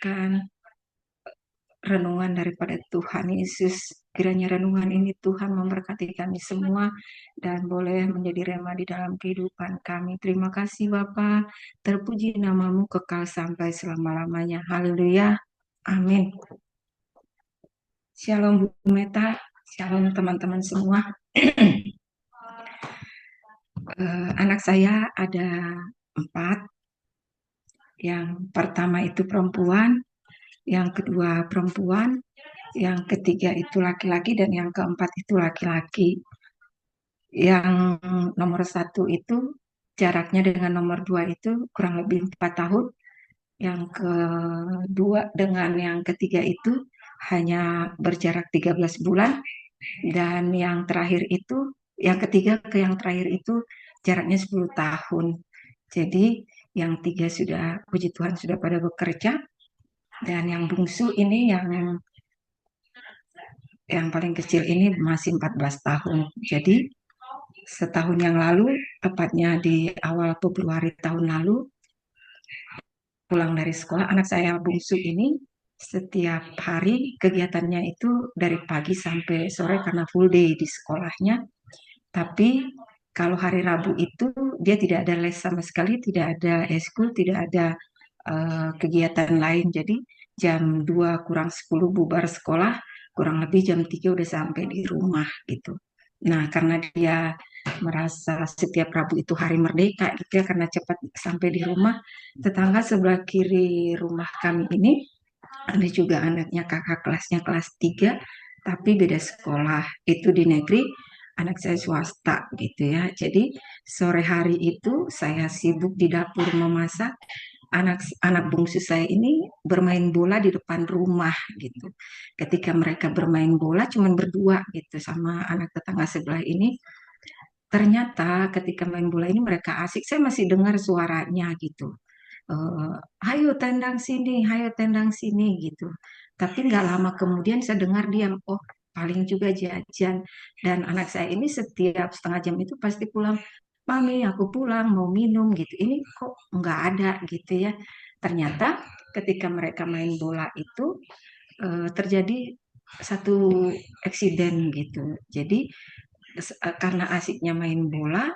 mendengarkan renungan daripada Tuhan Yesus. Kiranya renungan ini Tuhan memberkati kami semua dan boleh menjadi rema di dalam kehidupan kami. Terima kasih Bapa, terpuji namamu kekal sampai selama-lamanya. Haleluya. Amin. Shalom Bu Meta, shalom teman-teman semua. Anak saya ada 4. Yang pertama itu perempuan, yang kedua perempuan, yang ketiga itu laki-laki, dan yang keempat itu laki-laki. Yang nomor 1 itu jaraknya dengan nomor 2 itu kurang lebih 4 tahun. Yang kedua dengan yang ketiga itu hanya berjarak 13 bulan. Dan yang terakhir itu, yang ketiga ke yang terakhir itu jaraknya 10 tahun. Jadi yang 3 sudah, puji Tuhan, sudah pada bekerja. Dan yang bungsu ini yang paling kecil ini masih 14 tahun. Jadi setahun yang lalu, tepatnya di awal Februari tahun lalu, pulang dari sekolah, anak saya bungsu ini setiap hari kegiatannya itu dari pagi sampai sore karena full day di sekolahnya. Tapi kalau hari Rabu itu dia tidak ada les sama sekali, tidak ada eskul, tidak ada kegiatan lain. Jadi jam 2 kurang 10 bubar sekolah, kurang lebih jam 3 udah sampai di rumah gitu. Nah, karena dia merasa setiap Rabu itu hari merdeka gitu ya, karena cepat sampai di rumah, tetangga sebelah kiri rumah kami ini ada juga anaknya kakak kelasnya kelas 3, tapi beda sekolah. Itu di negeri, anak saya swasta gitu ya. Jadi sore hari itu saya sibuk di dapur memasak, anak bungsu saya ini bermain bola di depan rumah gitu. Ketika mereka bermain bola cuman berdua gitu sama anak tetangga sebelah ini, ternyata ketika main bola ini mereka asik, saya masih dengar suaranya gitu. Hayo tendang sini, hayo tendang sini gitu. Tapi nggak lama kemudian saya dengar diam, oh paling juga jajan. Dan anak saya ini setiap setengah jam itu pasti pulang, Mami aku pulang mau minum gitu. Ini kok nggak ada gitu ya. Ternyata ketika mereka main bola itu terjadi satu eksiden gitu. Jadi karena asiknya main bola,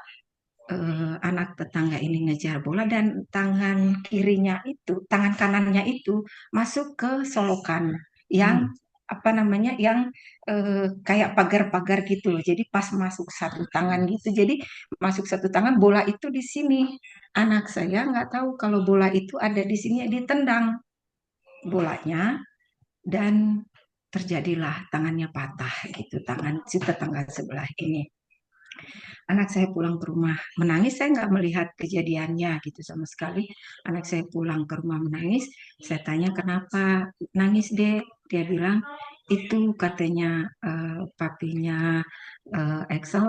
anak tetangga ini ngejar bola dan tangan kirinya itu, tangan kanannya itu masuk ke solokan yang apa namanya, yang kayak pagar-pagar gitu loh. Jadi pas masuk satu tangan gitu, jadi masuk satu tangan bola itu di sini. Anak saya nggak tahu kalau bola itu ada di sini, ditendang bolanya dan terjadilah tangannya patah gitu, tangan si tetangga sebelah ini. Anak saya pulang ke rumah menangis, saya nggak melihat kejadiannya gitu sama sekali. Anak saya pulang ke rumah menangis, saya tanya kenapa nangis dek, dia bilang itu katanya papinya Excel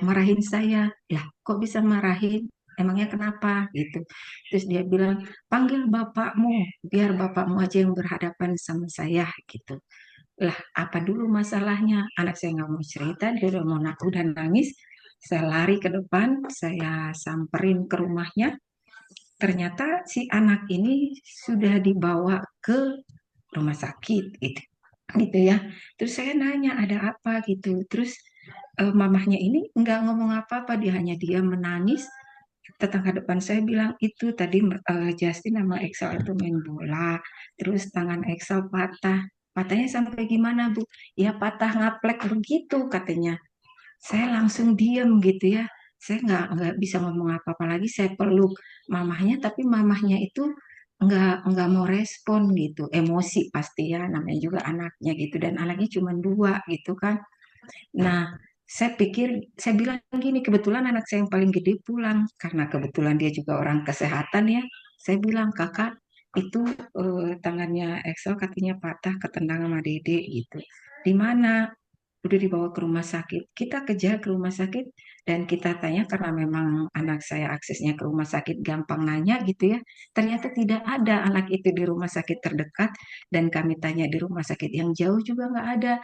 marahin saya. Lah kok bisa marahin, emangnya kenapa gitu. Terus dia bilang panggil bapakmu biar bapakmu aja yang berhadapan sama saya gitu. Lah, apa dulu masalahnya? Anak saya nggak mau cerita, dia udah nangis. Saya lari ke depan, saya samperin ke rumahnya. Ternyata si anak ini sudah dibawa ke rumah sakit, gitu ya. Terus saya nanya ada apa gitu. Terus mamahnya ini nggak ngomong apa-apa, dia hanya diam menangis. Tetangga depan saya bilang itu tadi Justin sama Excel itu main bola, terus tangan Excel patah. Patahnya sampai gimana Bu? Ya patah ngaplek begitu katanya. Saya langsung diem gitu ya. Saya nggak bisa ngomong apa-apa lagi. Saya peluk mamahnya, tapi mamahnya itu nggak mau respon gitu. Emosi pasti ya, namanya juga anaknya gitu. Dan anaknya cuma 2 gitu kan. Nah, saya pikir, saya bilang gini, kebetulan anak saya yang paling gede pulang, karena kebetulan dia juga orang kesehatan ya. Saya bilang, kakak, itu tangannya Excel katanya patah, ketendang sama Dede gitu. Di mana? Udah dibawa ke rumah sakit. Kita kejar ke rumah sakit dan kita tanya karena memang anak saya aksesnya ke rumah sakit gampang nanya gitu ya. Ternyata tidak ada anak itu di rumah sakit terdekat dan kami tanya di rumah sakit yang jauh juga nggak ada.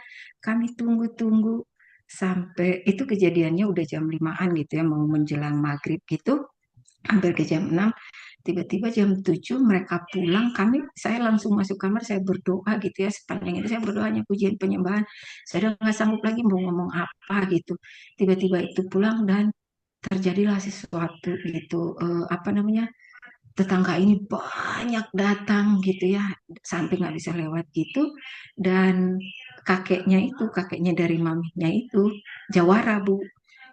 Kami tunggu-tunggu sampai itu kejadiannya udah jam 5-an gitu ya, mau menjelang maghrib gitu, hampir ke jam 6. Tiba-tiba jam 7 mereka pulang, saya langsung masuk kamar, saya berdoa gitu ya. Sepanjang itu saya berdoanya pujian penyembahan. Saya udah nggak sanggup lagi mau ngomong apa gitu. Tiba-tiba itu pulang dan terjadilah sesuatu gitu. Apa namanya? Tetangga ini banyak datang gitu ya, sampai nggak bisa lewat gitu. Dan kakeknya dari maminya itu jawara, Bu.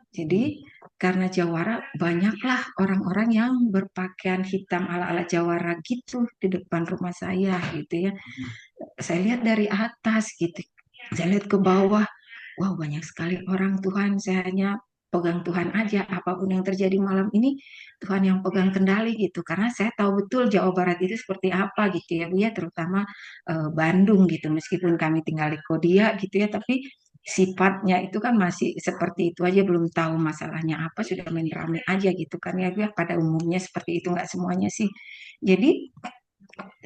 Jadi karena jawara, banyaklah orang-orang yang berpakaian hitam ala-ala jawara gitu di depan rumah saya gitu ya. Saya lihat dari atas gitu, saya lihat ke bawah. Wow, banyak sekali orang. Tuhan. Saya hanya pegang Tuhan aja. Apapun yang terjadi malam ini, Tuhan yang pegang kendali gitu. Karena saya tahu betul Jawa Barat itu seperti apa gitu ya, Bu ya. Terutama Bandung gitu. Meskipun kami tinggal di Kodia gitu ya, tapi sifatnya itu kan masih seperti itu aja. Belum tahu masalahnya apa, sudah main rame aja gitu kan ya, Bu ya. Pada umumnya seperti itu, nggak semuanya sih. Jadi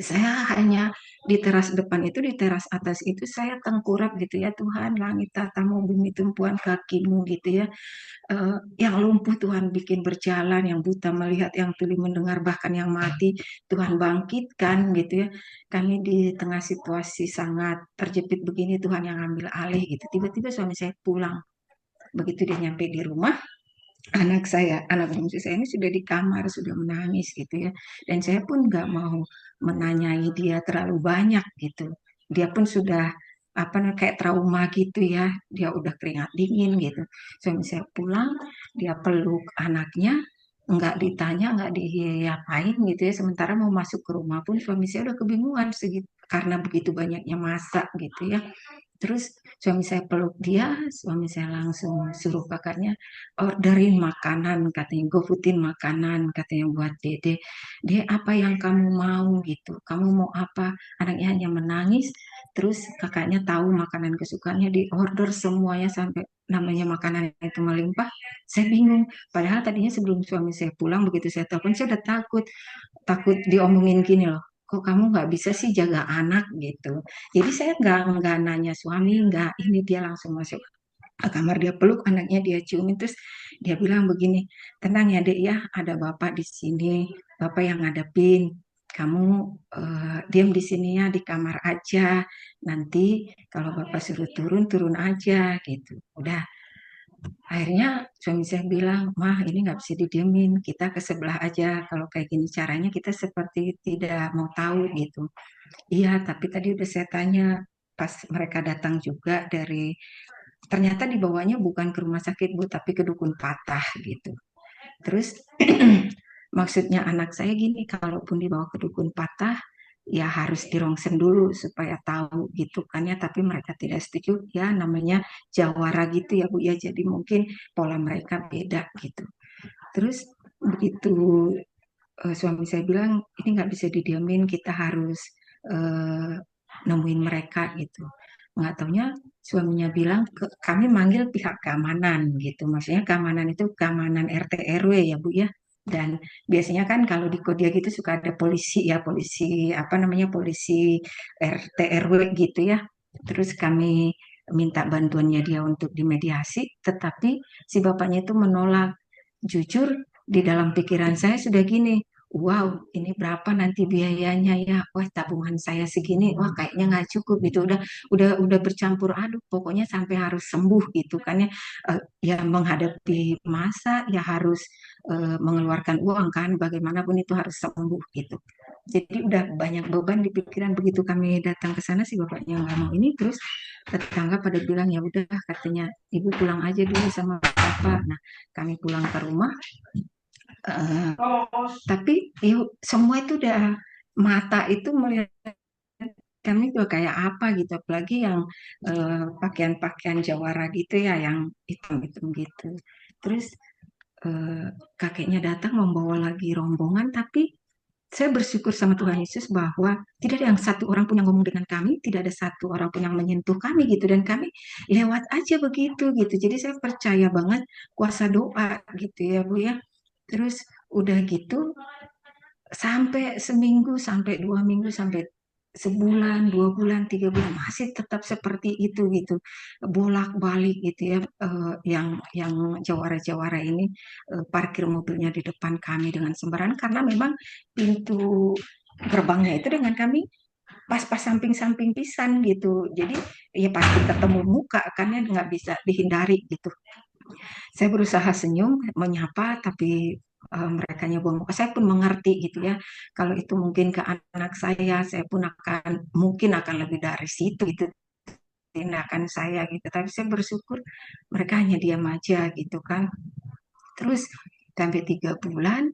saya hanya di teras depan itu, di teras atas itu saya tengkurap gitu ya, Tuhan langit tatamu, bumi tumpuan kakimu gitu ya. Yang lumpuh Tuhan bikin berjalan, yang buta melihat, yang tuli mendengar, bahkan yang mati Tuhan bangkitkan gitu ya. Kami di tengah situasi sangat terjepit begini, Tuhan yang ambil alih gitu. Tiba-tiba suami saya pulang. Begitu dia nyampe di rumah, anak bungsu saya ini sudah di kamar, sudah menangis gitu ya. Dan saya pun nggak mau menanyai dia terlalu banyak gitu. Dia pun sudah apa namanya kayak trauma gitu ya. Dia udah keringat dingin gitu. Suami saya pulang, dia peluk anaknya, nggak ditanya, nggak diapain gitu ya. Sementara mau masuk ke rumah pun suami saya udah kebingungan segitu karena begitu banyaknya masa gitu ya. Terus suami saya peluk dia, suami saya langsung suruh kakaknya orderin makanan, katanya GoFoodin makanan, katanya buat Dede. Dede, apa yang kamu mau gitu? Kamu mau apa? Anaknya hanya menangis. Terus kakaknya tahu makanan kesukaannya, di order semuanya sampai namanya makanan itu melimpah. Saya bingung. Padahal tadinya sebelum suami saya pulang, begitu saya telepon, saya udah takut. Takut diomongin gini loh. Kok kamu nggak bisa sih jaga anak gitu. Jadi saya nggak nanya suami, nggak ini, dia langsung masuk ke kamar, dia peluk anaknya, dia ciumin, terus dia bilang begini, tenang ya dek ya, ada bapak di sini, bapak yang ngadepin, kamu diam di sini ya, di kamar aja, nanti kalau bapak suruh turun turun aja gitu. Udah, akhirnya suami saya bilang, mah ini nggak bisa didiemin, kita ke sebelah aja, kalau kayak gini caranya kita seperti tidak mau tahu gitu. Iya, tapi tadi udah saya tanya pas mereka datang juga ternyata dibawanya bukan ke rumah sakit, Bu, tapi ke dukun patah gitu. Terus maksudnya anak saya gini, kalaupun dibawa ke dukun patah, ya harus dirongsen dulu supaya tahu gitu kan ya. Tapi mereka tidak setuju, ya namanya jawara gitu ya, Bu ya. Jadi mungkin pola mereka beda gitu. Terus begitu suami saya bilang ini nggak bisa didiamin, kita harus eh, nemuin mereka gitu. Nggak taunya suaminya bilang kami manggil pihak keamanan gitu. Maksudnya keamanan itu keamanan RT RW ya, Bu ya. Dan biasanya kan kalau di Kodia gitu suka ada polisi ya, polisi apa namanya, polisi RT RW gitu ya. Terus kami minta bantuannya dia untuk dimediasi, tetapi si bapaknya itu menolak. Jujur, di dalam pikiran saya sudah gini, wow, ini berapa nanti biayanya ya? Wah, tabungan saya segini, wah kayaknya nggak cukup gitu. Udah bercampur aduk. Pokoknya sampai harus sembuh gitu kan ya. Ya menghadapi masa ya harus mengeluarkan uang kan. Bagaimanapun itu harus sembuh gitu. Jadi udah banyak beban di pikiran. Begitu kami datang ke sana, si bapaknya nggak mau ini, terus tetangga pada bilang ya udah, katanya ibu pulang aja dulu sama bapak. Nah, kami pulang ke rumah. eh, tapi yuk, semua itu udah, mata itu melihat kami tuh kayak apa gitu, apalagi yang pakaian-pakaian jawara gitu ya, yang hitam-hitam gitu. Terus eh, kakeknya datang membawa lagi rombongan, tapi saya bersyukur sama Tuhan Yesus bahwa tidak ada yang satu orang pun yang ngomong dengan kami, tidak ada satu orang pun yang menyentuh kami gitu, dan kami lewat aja begitu gitu. Jadi saya percaya banget kuasa doa gitu ya, Bu ya. Terus udah gitu sampai seminggu, sampai 2 minggu, sampai sebulan, 2 bulan, 3 bulan masih tetap seperti itu gitu, bolak-balik gitu ya. Yang jawara-jawara ini parkir mobilnya di depan kami dengan sembarangan karena memang pintu gerbangnya itu dengan kami pas-pas samping-samping pisan gitu. Jadi ya pasti ketemu muka kan ya nggak bisa dihindari gitu. Saya berusaha senyum, menyapa, tapi mereka buang muka. Saya pun mengerti gitu ya. Kalau itu mungkin ke anak saya pun mungkin akan lebih dari situ itu tindakan saya gitu. Tapi saya bersyukur mereka hanya diam aja gitu kan. Terus sampai 3 bulan,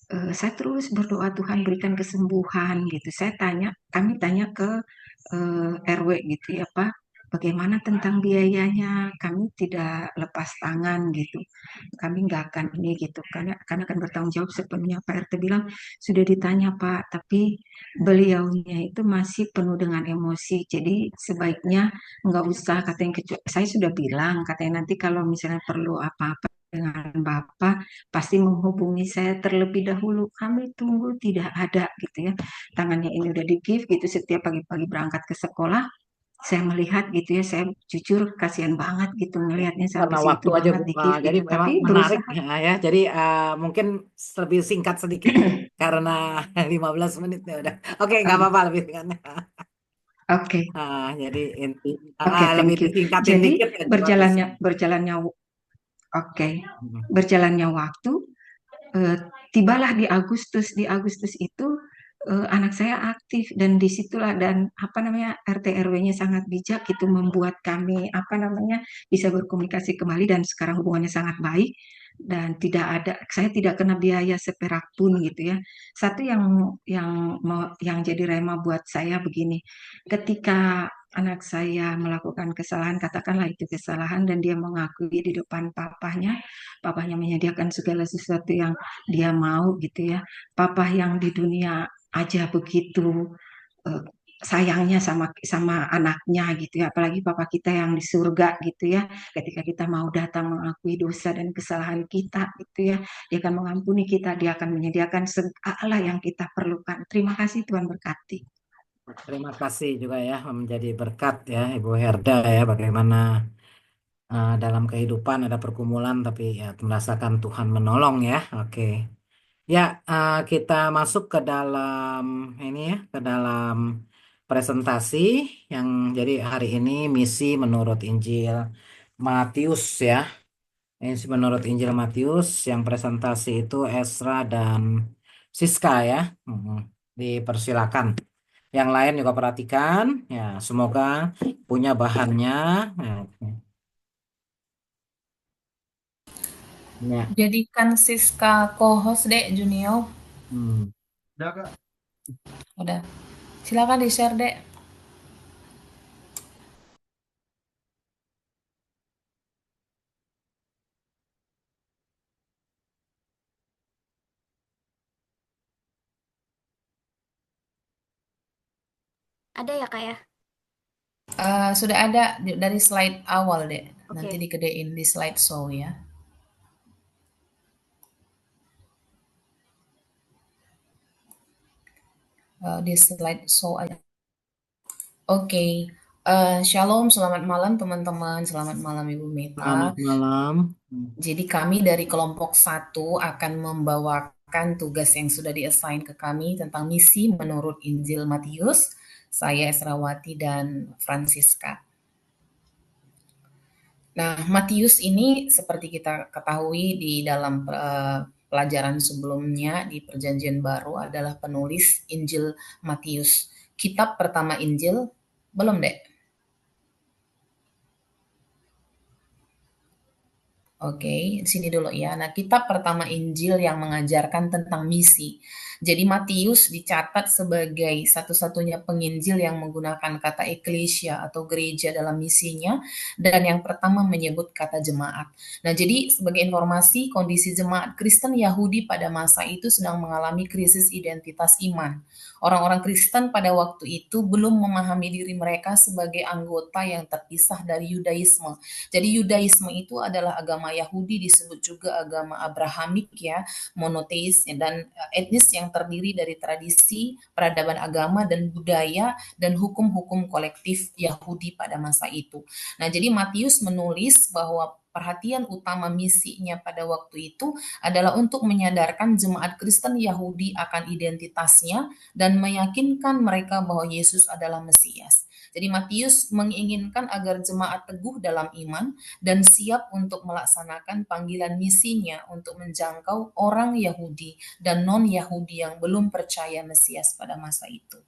saya terus berdoa Tuhan berikan kesembuhan gitu. Kami tanya ke RW gitu ya Pak, bagaimana tentang biayanya? Kami tidak lepas tangan gitu. Kami nggak akan ini gitu, karena akan bertanggung jawab sepenuhnya. Pak RT bilang sudah ditanya Pak, tapi beliaunya itu masih penuh dengan emosi. Jadi sebaiknya nggak usah katanya. Saya sudah bilang katanya nanti kalau misalnya perlu apa-apa dengan Bapak pasti menghubungi saya terlebih dahulu. Kami tunggu tidak ada gitu ya. Tangannya ini udah di give gitu setiap pagi-pagi berangkat ke sekolah. Saya melihat gitu ya, saya jujur kasihan banget gitu ngelihatnya sampai Karena segitu waktu aja banget Bu. di give Jadi gitu. memang Tapi menarik berusaha. ya. Jadi mungkin lebih singkat sedikit karena 15 menit ya udah. Oke, nggak Um, apa-apa lebih singkat. Oke, Jadi inti oke, lebih thank you. disingkatin Jadi dikit ya coba bisa. berjalannya berjalannya oke, Hmm. berjalannya waktu. Eh, Tibalah di Agustus itu anak saya aktif dan disitulah dan apa namanya RT RW-nya sangat bijak itu membuat kami apa namanya bisa berkomunikasi kembali dan sekarang hubungannya sangat baik dan saya tidak kena biaya seperak pun gitu ya. Satu yang jadi rema buat saya begini, ketika anak saya melakukan kesalahan, katakanlah itu kesalahan dan dia mengakui di depan papahnya menyediakan segala sesuatu yang dia mau gitu ya. Papa yang di dunia aja begitu eh, sayangnya sama sama anaknya gitu ya. Apalagi papa kita yang di surga gitu ya. Ketika kita mau datang mengakui dosa dan kesalahan kita gitu ya, dia akan mengampuni kita, dia akan menyediakan segala yang kita perlukan. Terima kasih Tuhan berkati. Terima kasih juga ya menjadi berkat ya Ibu Herda ya bagaimana dalam kehidupan ada pergumulan tapi ya merasakan Tuhan menolong ya. Oke. Ya, kita masuk ke dalam ini ya, ke dalam presentasi yang jadi hari ini misi menurut Injil Matius ya. Misi menurut Injil Matius yang presentasi itu Esra dan Siska ya. Mhm. Dipersilakan. Yang lain juga perhatikan ya, semoga punya bahannya. Ya, ya. Jadikan Siska co-host dek Junior. Hmm. Udah. Silakan di-share dek. Ada ya kak ya? Sudah ada dari slide awal dek. Nanti Oke. dikedein di slide show ya. Di slide show aja. Oke. Shalom, selamat malam teman-teman. Selamat malam Ibu Meta. Selamat malam. Jadi kami dari kelompok 1 akan membawakan tugas yang sudah di-assign ke kami tentang misi menurut Injil Matius. Saya Esrawati dan Francisca. Nah, Matius ini seperti kita ketahui di dalam pelajaran sebelumnya di Perjanjian Baru adalah penulis Injil Matius. Kitab pertama Injil, belum dek? Oke, di sini dulu ya. Nah, kitab pertama Injil yang mengajarkan tentang misi. Jadi Matius dicatat sebagai satu-satunya penginjil yang menggunakan kata eklesia atau gereja dalam misinya dan yang pertama menyebut kata jemaat. Nah, jadi sebagai informasi, kondisi jemaat Kristen Yahudi pada masa itu sedang mengalami krisis identitas iman. Orang-orang Kristen pada waktu itu belum memahami diri mereka sebagai anggota yang terpisah dari Yudaisme. Jadi Yudaisme itu adalah agama Yahudi, disebut juga agama Abrahamik ya, monoteis dan etnis yang yang terdiri dari tradisi, peradaban agama, dan budaya, dan hukum-hukum kolektif Yahudi pada masa itu. Nah, jadi Matius menulis bahwa perhatian utama misinya pada waktu itu adalah untuk menyadarkan jemaat Kristen Yahudi akan identitasnya dan meyakinkan mereka bahwa Yesus adalah Mesias. Jadi Matius menginginkan agar jemaat teguh dalam iman dan siap untuk melaksanakan panggilan misinya untuk menjangkau orang Yahudi dan non-Yahudi yang belum percaya Mesias pada masa itu.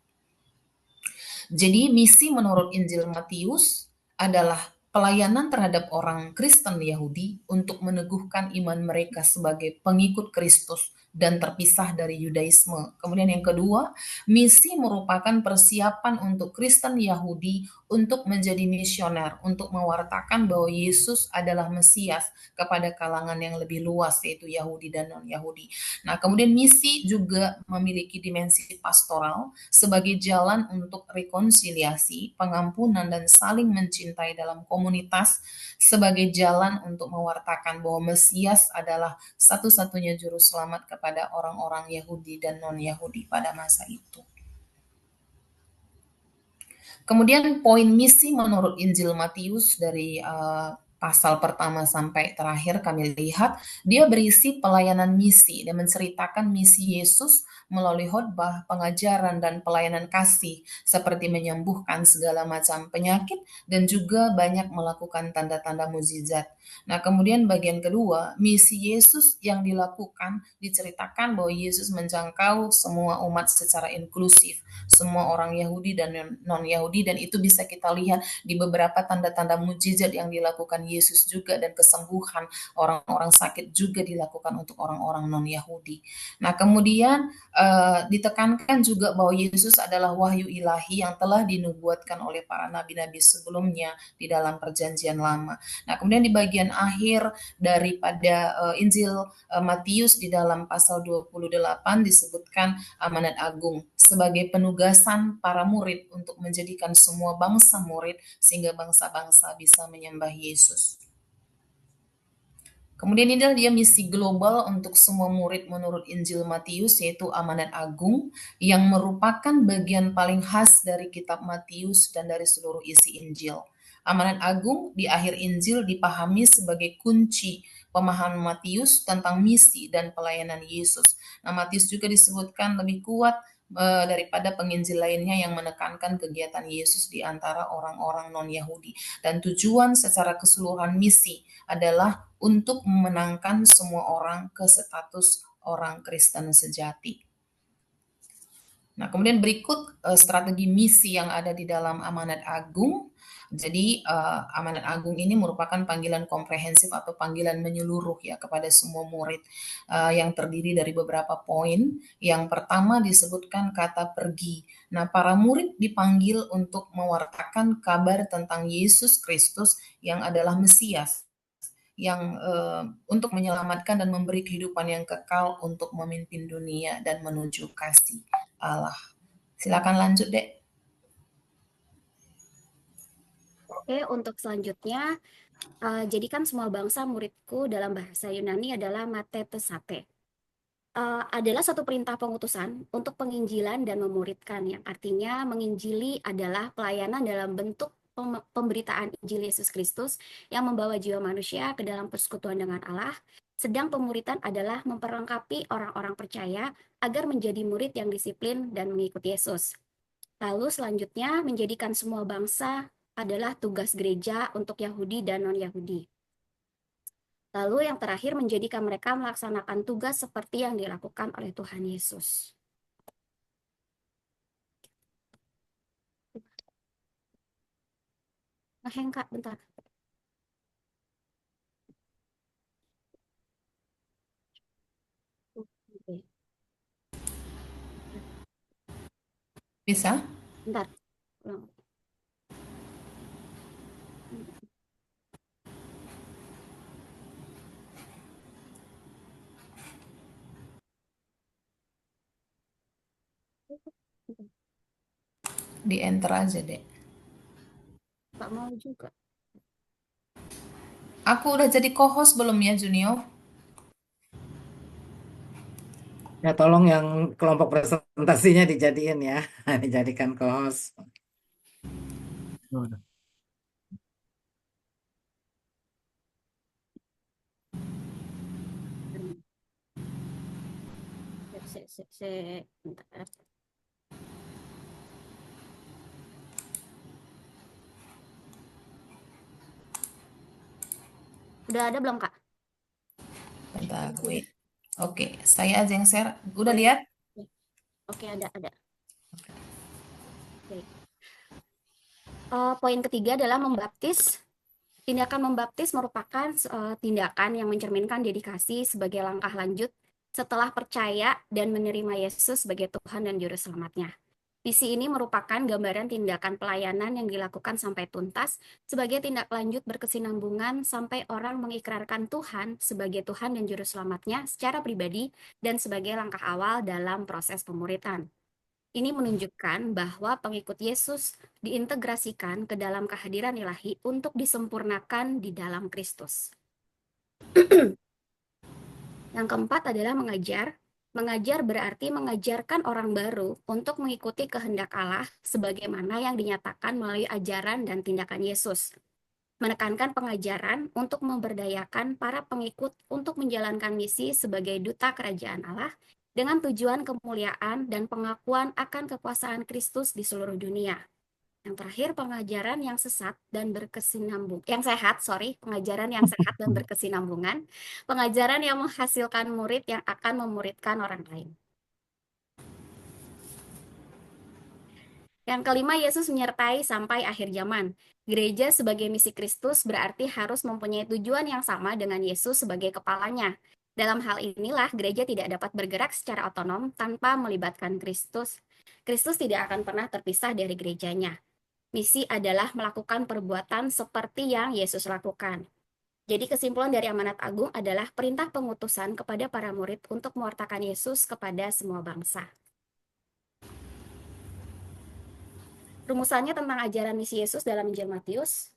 Jadi misi menurut Injil Matius adalah pelayanan terhadap orang Kristen Yahudi untuk meneguhkan iman mereka sebagai pengikut Kristus dan terpisah dari Yudaisme. Kemudian yang kedua, misi merupakan persiapan untuk Kristen Yahudi untuk menjadi misioner, untuk mewartakan bahwa Yesus adalah Mesias kepada kalangan yang lebih luas, yaitu Yahudi dan non-Yahudi. Nah, kemudian misi juga memiliki dimensi pastoral sebagai jalan untuk rekonsiliasi, pengampunan, dan saling mencintai dalam komunitas, sebagai jalan untuk mewartakan bahwa Mesias adalah satu-satunya juru selamat kepada orang-orang Yahudi dan non-Yahudi pada masa itu. Kemudian poin misi menurut Injil Matius dari pasal pertama sampai terakhir kami lihat, dia berisi pelayanan misi dan menceritakan misi Yesus melalui khotbah, pengajaran, dan pelayanan kasih, seperti menyembuhkan segala macam penyakit dan juga banyak melakukan tanda-tanda mukjizat. Nah, kemudian bagian kedua, misi Yesus yang dilakukan diceritakan bahwa Yesus menjangkau semua umat secara inklusif, semua orang Yahudi dan non-Yahudi, dan itu bisa kita lihat di beberapa tanda-tanda mukjizat yang dilakukan Yesus juga, dan kesembuhan orang-orang sakit juga dilakukan untuk orang-orang non-Yahudi. Nah, kemudian ditekankan juga bahwa Yesus adalah wahyu ilahi yang telah dinubuatkan oleh para nabi-nabi sebelumnya di dalam perjanjian lama. Nah, kemudian di bagian akhir daripada Injil Matius di dalam pasal 28 disebutkan amanat agung sebagai penugasan para murid untuk menjadikan semua bangsa murid sehingga bangsa-bangsa bisa menyembah Yesus. Kemudian ini adalah dia misi global untuk semua murid menurut Injil Matius, yaitu amanat agung, yang merupakan bagian paling khas dari kitab Matius dan dari seluruh isi Injil. Amanat agung di akhir Injil dipahami sebagai kunci pemahaman Matius tentang misi dan pelayanan Yesus. Nah, Matius juga disebutkan lebih kuat daripada penginjil lainnya yang menekankan kegiatan Yesus di antara orang-orang non-Yahudi. Dan tujuan secara keseluruhan misi adalah untuk memenangkan semua orang ke status orang Kristen sejati. Nah, kemudian berikut strategi misi yang ada di dalam amanat agung. Jadi amanat agung ini merupakan panggilan komprehensif atau panggilan menyeluruh ya kepada semua murid yang terdiri dari beberapa poin. Yang pertama disebutkan kata pergi. Nah, para murid dipanggil untuk mewartakan kabar tentang Yesus Kristus yang adalah Mesias, yang untuk menyelamatkan dan memberi kehidupan yang kekal untuk memimpin dunia dan menuju kasih Allah. Silakan lanjut, Dek. Oke, untuk selanjutnya, jadikan semua bangsa muridku dalam bahasa Yunani adalah matetesate. Adalah satu perintah pengutusan untuk penginjilan dan memuridkan, yang artinya menginjili adalah pelayanan dalam bentuk pemberitaan Injil Yesus Kristus yang membawa jiwa manusia ke dalam persekutuan dengan Allah, sedang pemuritan adalah memperlengkapi orang-orang percaya agar menjadi murid yang disiplin dan mengikuti Yesus. Lalu selanjutnya, menjadikan semua bangsa adalah tugas gereja untuk Yahudi dan non-Yahudi. Lalu yang terakhir, menjadikan mereka melaksanakan tugas seperti yang dilakukan oleh Tuhan Yesus. Ngeheng, Kak, bentar. Oke, Bisa? bentar. Ulang. Di enter aja, Dek. Nggak mau juga. Aku udah jadi co-host belum ya, Junior? Ya tolong yang kelompok presentasinya dijadiin ya, dijadikan co-host. Bentar. Udah ada belum, Kak? Bentar, wait. Oke, saya aja yang share. Udah Oh, lihat? Oke, ada. Oke. Poin ketiga adalah membaptis. Tindakan membaptis merupakan tindakan yang mencerminkan dedikasi sebagai langkah lanjut setelah percaya dan menerima Yesus sebagai Tuhan dan Juru Selamatnya. Misi ini merupakan gambaran tindakan pelayanan yang dilakukan sampai tuntas sebagai tindak lanjut berkesinambungan sampai orang mengikrarkan Tuhan sebagai Tuhan dan Juru Selamatnya secara pribadi dan sebagai langkah awal dalam proses pemuritan. Ini menunjukkan bahwa pengikut Yesus diintegrasikan ke dalam kehadiran ilahi untuk disempurnakan di dalam Kristus. Yang keempat adalah mengajar. Mengajar berarti mengajarkan orang baru untuk mengikuti kehendak Allah sebagaimana yang dinyatakan melalui ajaran dan tindakan Yesus. Menekankan pengajaran untuk memberdayakan para pengikut untuk menjalankan misi sebagai duta kerajaan Allah dengan tujuan kemuliaan dan pengakuan akan kekuasaan Kristus di seluruh dunia. Yang terakhir, pengajaran yang sesat dan pengajaran yang sehat dan berkesinambungan, pengajaran yang menghasilkan murid yang akan memuridkan orang lain. Yang kelima, Yesus menyertai sampai akhir zaman. Gereja sebagai misi Kristus berarti harus mempunyai tujuan yang sama dengan Yesus sebagai kepalanya. Dalam hal inilah, gereja tidak dapat bergerak secara otonom tanpa melibatkan Kristus. Kristus tidak akan pernah terpisah dari gerejanya. Misi adalah melakukan perbuatan seperti yang Yesus lakukan. Jadi kesimpulan dari amanat agung adalah perintah pengutusan kepada para murid untuk mewartakan Yesus kepada semua bangsa. Rumusannya tentang ajaran misi Yesus dalam Injil Matius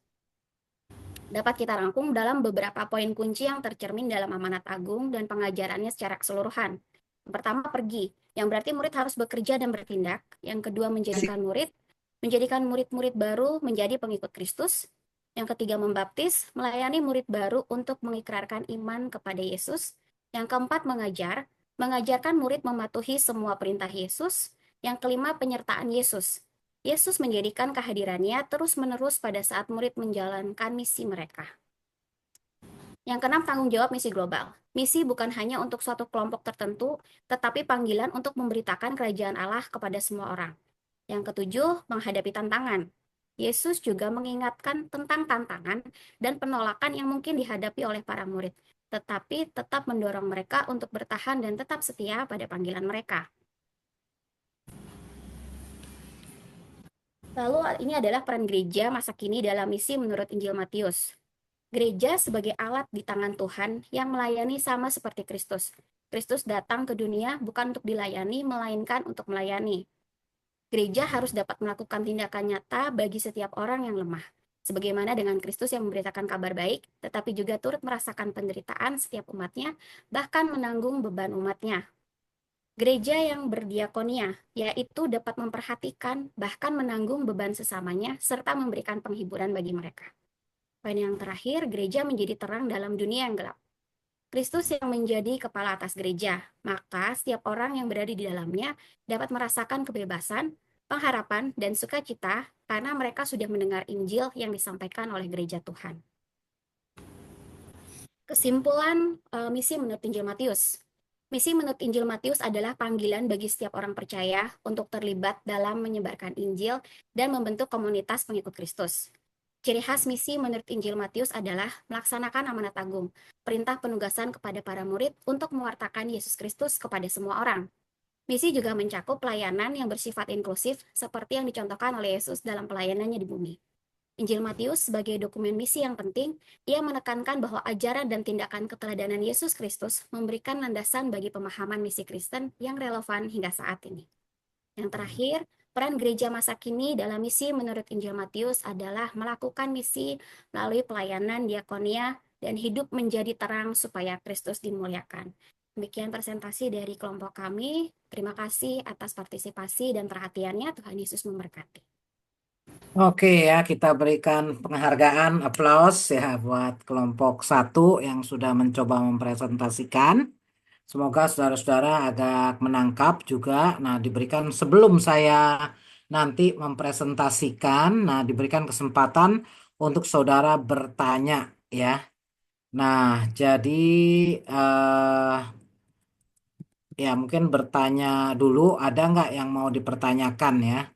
dapat kita rangkum dalam beberapa poin kunci yang tercermin dalam amanat agung dan pengajarannya secara keseluruhan. Yang pertama, pergi, yang berarti murid harus bekerja dan bertindak. Yang kedua, menjadikan murid-murid baru menjadi pengikut Kristus. Yang ketiga, membaptis, melayani murid baru untuk mengikrarkan iman kepada Yesus. Yang keempat, mengajarkan murid mematuhi semua perintah Yesus. Yang kelima, penyertaan Yesus. Yesus menjadikan kehadirannya terus-menerus pada saat murid menjalankan misi mereka. Yang keenam, tanggung jawab misi global. Misi bukan hanya untuk suatu kelompok tertentu, tetapi panggilan untuk memberitakan kerajaan Allah kepada semua orang. Yang ketujuh, menghadapi tantangan. Yesus juga mengingatkan tentang tantangan dan penolakan yang mungkin dihadapi oleh para murid, tetapi tetap mendorong mereka untuk bertahan dan tetap setia pada panggilan mereka. Lalu ini adalah peran gereja masa kini dalam misi menurut Injil Matius. Gereja sebagai alat di tangan Tuhan yang melayani sama seperti Kristus. Kristus datang ke dunia bukan untuk dilayani, melainkan untuk melayani. Gereja harus dapat melakukan tindakan nyata bagi setiap orang yang lemah. Sebagaimana dengan Kristus yang memberitakan kabar baik, tetapi juga turut merasakan penderitaan setiap umatnya, bahkan menanggung beban umatnya. Gereja yang berdiakonia, yaitu dapat memperhatikan, bahkan menanggung beban sesamanya, serta memberikan penghiburan bagi mereka. Poin yang terakhir, gereja menjadi terang dalam dunia yang gelap. Kristus yang menjadi kepala atas gereja, maka setiap orang yang berada di dalamnya dapat merasakan kebebasan, pengharapan, dan sukacita karena mereka sudah mendengar Injil yang disampaikan oleh gereja Tuhan. Kesimpulan misi menurut Injil Matius. Misi menurut Injil Matius adalah panggilan bagi setiap orang percaya untuk terlibat dalam menyebarkan Injil dan membentuk komunitas pengikut Kristus. Ciri khas misi menurut Injil Matius adalah melaksanakan amanat agung, perintah penugasan kepada para murid untuk mewartakan Yesus Kristus kepada semua orang. Misi juga mencakup pelayanan yang bersifat inklusif seperti yang dicontohkan oleh Yesus dalam pelayanannya di bumi. Injil Matius sebagai dokumen misi yang penting, ia menekankan bahwa ajaran dan tindakan keteladanan Yesus Kristus memberikan landasan bagi pemahaman misi Kristen yang relevan hingga saat ini. Yang terakhir, peran gereja masa kini dalam misi menurut Injil Matius adalah melakukan misi melalui pelayanan diakonia dan hidup menjadi terang supaya Kristus dimuliakan. Demikian presentasi dari kelompok kami. Terima kasih atas partisipasi dan perhatiannya. Tuhan Yesus memberkati. Oke ya, kita berikan penghargaan, aplaus ya buat kelompok 1 yang sudah mencoba mempresentasikan. Semoga saudara-saudara agak menangkap juga. Nah, diberikan sebelum saya nanti mempresentasikan, nah diberikan kesempatan untuk saudara bertanya ya. Nah, jadi eh ya mungkin bertanya dulu, ada nggak yang mau dipertanyakan ya?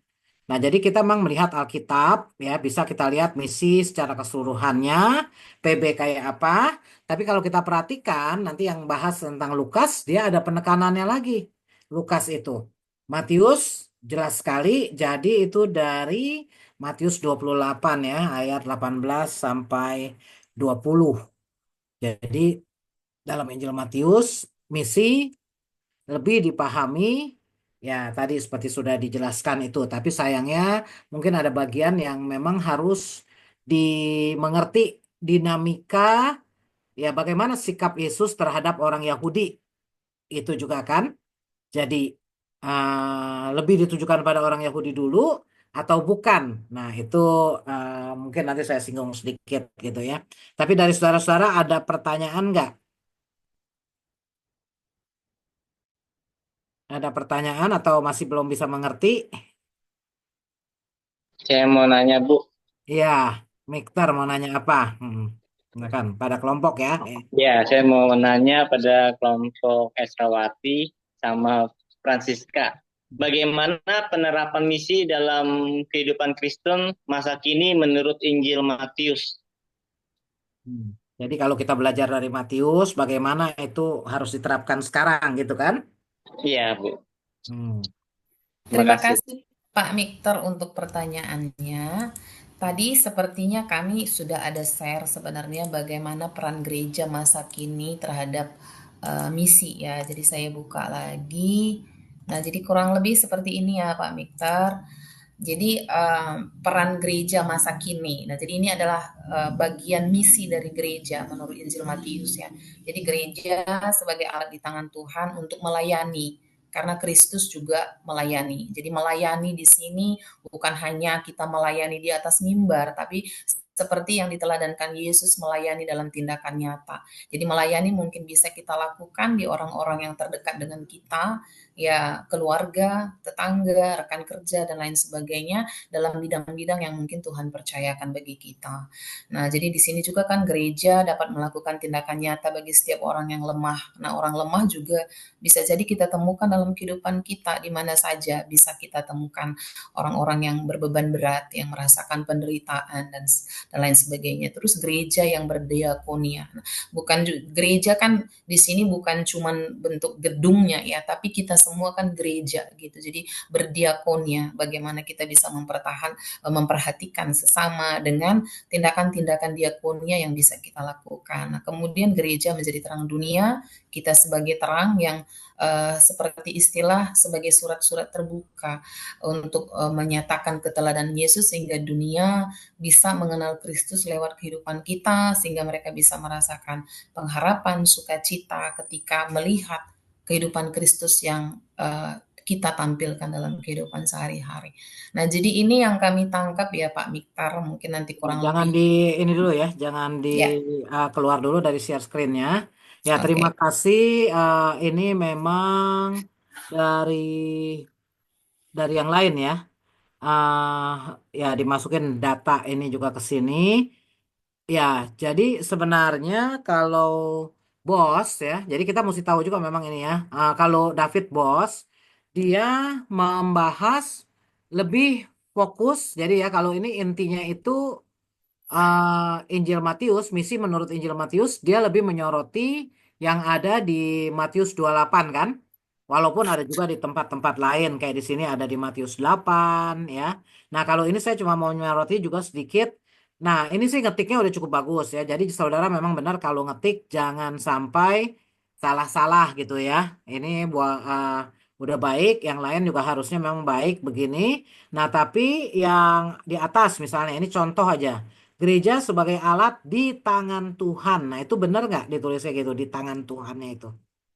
Nah, jadi kita memang melihat Alkitab, ya, bisa kita lihat misi secara keseluruhannya, PB kayak apa. Tapi kalau kita perhatikan, nanti yang bahas tentang Lukas, dia ada penekanannya lagi. Lukas itu. Matius, jelas sekali, jadi itu dari Matius 28 ya, ayat 18 sampai 20. Jadi dalam Injil Matius, misi lebih dipahami ya tadi seperti sudah dijelaskan itu tapi sayangnya mungkin ada bagian yang memang harus dimengerti dinamika ya bagaimana sikap Yesus terhadap orang Yahudi itu juga kan jadi lebih ditujukan pada orang Yahudi dulu atau bukan nah itu mungkin nanti saya singgung sedikit gitu ya tapi dari saudara-saudara ada pertanyaan nggak ada pertanyaan atau masih belum bisa mengerti. Saya mau nanya, Bu. Iya, Mikter mau nanya apa? Nah kan, pada kelompok ya. Ya, saya mau nanya pada kelompok Esrawati sama Francisca. Bagaimana penerapan misi dalam kehidupan Kristen masa kini menurut Injil Matius? Hmm. Jadi kalau kita belajar dari Matius, bagaimana itu harus diterapkan sekarang gitu kan? Iya, Bu. Hmm. Terima kasih. kasih Pak Mikter untuk pertanyaannya. Tadi sepertinya kami sudah ada share sebenarnya bagaimana peran gereja masa kini terhadap misi ya. Jadi saya buka lagi. Nah, jadi kurang lebih seperti ini ya Pak Mikter. Jadi peran gereja masa kini. Nah, jadi ini adalah bagian misi dari gereja menurut Injil Matius ya. Jadi gereja sebagai alat di tangan Tuhan untuk melayani karena Kristus juga melayani. Jadi melayani di sini bukan hanya kita melayani di atas mimbar, tapi seperti yang diteladankan Yesus melayani dalam tindakan nyata. Jadi melayani mungkin bisa kita lakukan di orang-orang yang terdekat dengan kita, ya keluarga, tetangga, rekan kerja, dan lain sebagainya dalam bidang-bidang yang mungkin Tuhan percayakan bagi kita. Nah, jadi di sini juga kan gereja dapat melakukan tindakan nyata bagi setiap orang yang lemah. Nah, orang lemah juga bisa jadi kita temukan dalam kehidupan kita di mana saja bisa kita temukan orang-orang yang berbeban berat, yang merasakan penderitaan dan lain sebagainya. Terus gereja yang berdiakonia. Nah, bukan gereja kan di sini bukan cuman bentuk gedungnya ya, tapi kita semua kan gereja gitu. Jadi berdiakonia, bagaimana kita bisa memperhatikan sesama dengan tindakan-tindakan diakonia yang bisa kita lakukan. Nah, kemudian gereja menjadi terang dunia, kita sebagai terang yang seperti istilah sebagai surat-surat terbuka untuk menyatakan keteladanan Yesus sehingga dunia bisa mengenal Kristus lewat kehidupan kita sehingga mereka bisa merasakan pengharapan, sukacita ketika melihat kehidupan Kristus yang kita tampilkan dalam kehidupan sehari-hari. Nah, jadi ini yang kami tangkap ya Pak Miktar, mungkin nanti kurang Jangan lebih. di ini dulu ya, jangan di Ya, keluar dulu dari share screen-nya. Ya, terima oke. kasih. Ini memang dari yang lain ya. Ya dimasukin data ini juga ke sini. Ya, jadi sebenarnya kalau bos ya, jadi kita mesti tahu juga memang ini ya. Kalau David Bos, dia membahas lebih fokus. Jadi ya kalau ini intinya itu Injil Matius, misi menurut Injil Matius, dia lebih menyoroti yang ada di Matius 28 kan. Walaupun ada juga di tempat-tempat lain, kayak di sini ada di Matius 8 ya. Nah kalau ini saya cuma mau menyoroti juga sedikit. Nah ini sih ngetiknya udah cukup bagus ya. Jadi saudara memang benar kalau ngetik jangan sampai salah-salah gitu ya. Ini udah baik, yang lain juga harusnya memang baik begini. Nah tapi yang di atas misalnya, ini contoh aja. Gereja sebagai alat di tangan Tuhan. Nah, itu benar nggak ditulisnya gitu, di tangan Tuhannya itu?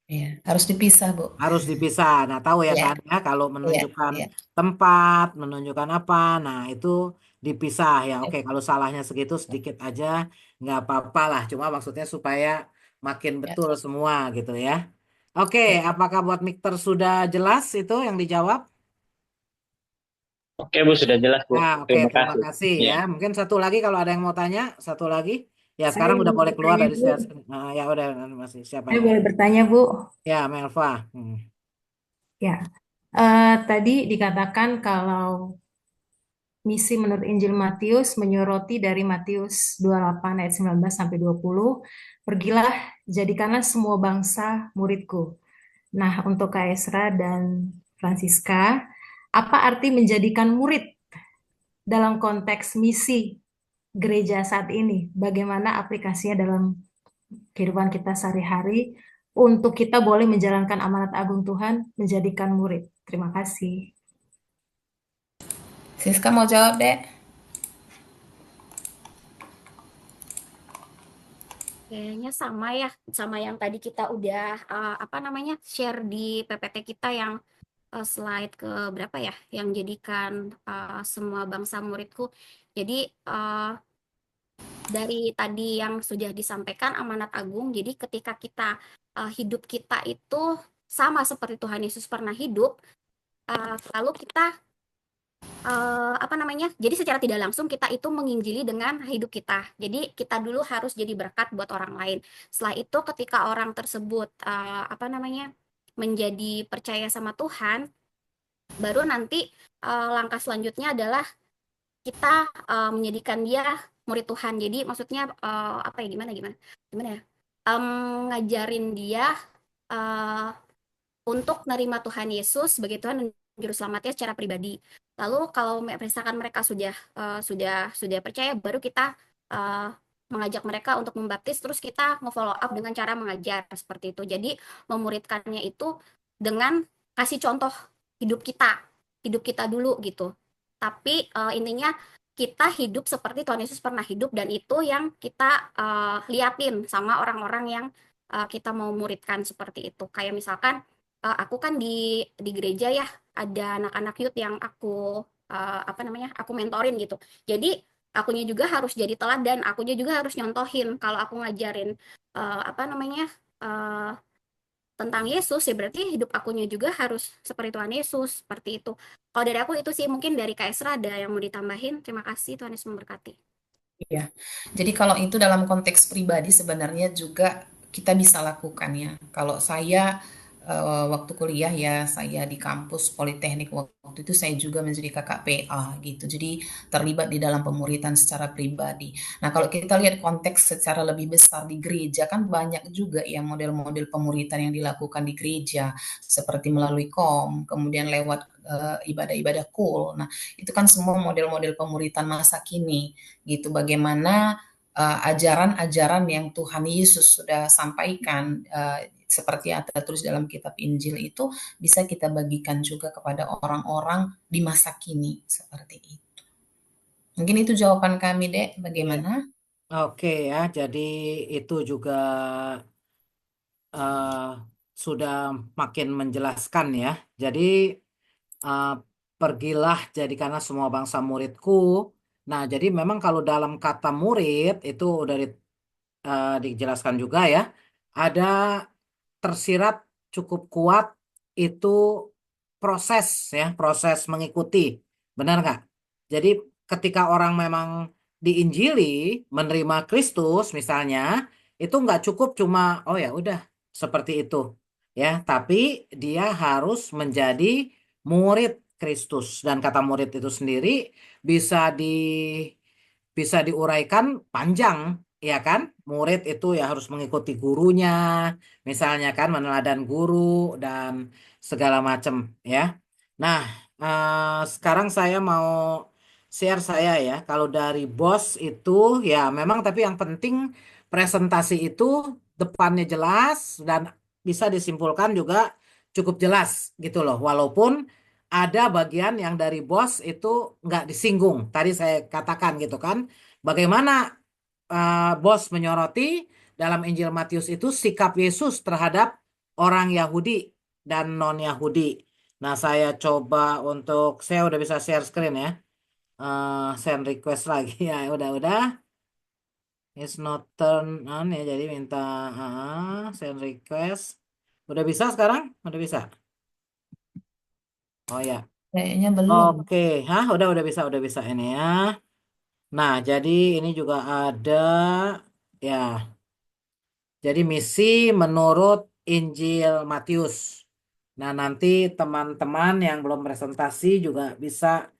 Iya, harus dipisah, Bu. Harus dipisah. Nah, tahu ya Iya, kan ya kalau iya, menunjukkan iya. tempat, menunjukkan apa, nah itu dipisah ya. Oke, kalau salahnya segitu sedikit aja nggak apa-apa lah. Cuma maksudnya supaya makin Ya, betul semua gitu ya. Oke, ya. apakah buat Mikter sudah jelas itu yang dijawab? Oke Bu, sudah jelas Bu. Nah, oke, Terima terima kasih. kasih Ya. ya. Mungkin satu lagi kalau ada yang mau tanya, satu lagi. Ya, Saya sekarang udah boleh boleh keluar bertanya, dari Bu. sesi. Nah, ya udah masih siapa Saya ini? boleh bertanya, Bu. Ya, Melva. Ya, tadi dikatakan kalau misi menurut Injil Matius menyoroti dari Matius 28 ayat 19 sampai 20, pergilah jadikanlah semua bangsa muridku. Nah, untuk Kak Esra dan Francisca, apa arti menjadikan murid dalam konteks misi gereja saat ini? Bagaimana aplikasinya dalam kehidupan kita sehari-hari untuk kita boleh menjalankan amanat agung Tuhan, menjadikan murid. Terima kasih. Siska mau jawab, Dek? Kayaknya sama ya, sama yang tadi kita udah apa namanya share di PPT kita yang slide ke berapa ya, yang jadikan semua bangsa muridku. Jadi dari tadi yang sudah disampaikan amanat agung, jadi ketika kita hidup kita itu sama seperti Tuhan Yesus pernah hidup, lalu kita apa namanya? Jadi secara tidak langsung kita itu menginjili dengan hidup kita. Jadi kita dulu harus jadi berkat buat orang lain. Setelah itu ketika orang tersebut apa namanya? Menjadi percaya sama Tuhan, baru nanti langkah selanjutnya adalah kita menjadikan dia murid Tuhan. Jadi maksudnya apa ya, gimana gimana? Gimana ya? Ngajarin dia eh, untuk nerima Tuhan Yesus sebagai Tuhan dan Juru Selamatnya secara pribadi. Lalu kalau misalkan mereka sudah percaya, baru kita eh, mengajak mereka untuk membaptis, terus kita nge-follow up dengan cara mengajar seperti itu. Jadi memuridkannya itu dengan kasih contoh hidup kita dulu gitu. Tapi intinya kita hidup seperti Tuhan Yesus pernah hidup, dan itu yang kita liatin sama orang-orang yang kita mau muridkan seperti itu. Kayak misalkan aku kan di gereja ya, ada anak-anak youth yang aku apa namanya, aku mentorin gitu. Jadi akunya juga harus jadi teladan, akunya juga harus nyontohin. Kalau aku ngajarin apa namanya eh, tentang Yesus, ya berarti hidup akunya juga harus seperti Tuhan Yesus, seperti itu. Kalau dari aku itu sih, mungkin dari Kak Esra ada yang mau ditambahin. Terima kasih, Tuhan Yesus memberkati. Iya. Jadi kalau itu dalam konteks pribadi sebenarnya juga kita bisa lakukan ya. Kalau saya waktu kuliah ya, saya di kampus Politeknik waktu itu saya juga menjadi KKPA gitu. Jadi terlibat di dalam pemuritan secara pribadi. Nah, kalau kita lihat konteks secara lebih besar di gereja kan banyak juga ya model-model pemuritan yang dilakukan di gereja seperti melalui kemudian lewat ibadah-ibadah kul. Nah, itu kan semua model-model pemuritan masa kini gitu. Bagaimana ajaran-ajaran yang Tuhan Yesus sudah sampaikan seperti yang tertulis dalam kitab Injil itu bisa kita bagikan juga kepada orang-orang di masa kini seperti itu. Mungkin itu jawaban kami, Dek. Iya. Bagaimana? Oke ya, jadi itu juga eh, sudah makin menjelaskan ya. Jadi eh, pergilah jadikanlah semua bangsa muridku. Nah, jadi memang kalau dalam kata murid itu udah dijelaskan juga ya, ada tersirat cukup kuat itu proses ya, proses mengikuti. Benar nggak? Jadi ketika orang memang diinjili, menerima Kristus misalnya, itu nggak cukup cuma, oh ya udah seperti itu. Ya, tapi dia harus menjadi murid Kristus. Dan kata murid itu sendiri bisa bisa diuraikan panjang, ya kan? Murid itu ya harus mengikuti gurunya, misalnya kan meneladan guru dan segala macam, ya. Nah, sekarang saya mau share saya ya. Kalau dari bos itu ya memang, tapi yang penting presentasi itu depannya jelas dan bisa disimpulkan juga cukup jelas gitu loh. Walaupun ada bagian yang dari bos itu nggak disinggung. Tadi saya katakan gitu kan. Bagaimana bos menyoroti dalam Injil Matius itu sikap Yesus terhadap orang Yahudi dan non-Yahudi. Nah, saya coba saya udah bisa share screen ya. Send request lagi ya, udah. It's not turn on ya, jadi minta send request. Udah bisa sekarang? Udah bisa. Oh ya. Kayaknya belum. Oke, udah bisa ini ya. Nah, jadi ini juga ada ya. Jadi misi menurut Injil Matius. Nah, nanti teman-teman yang belum presentasi juga bisa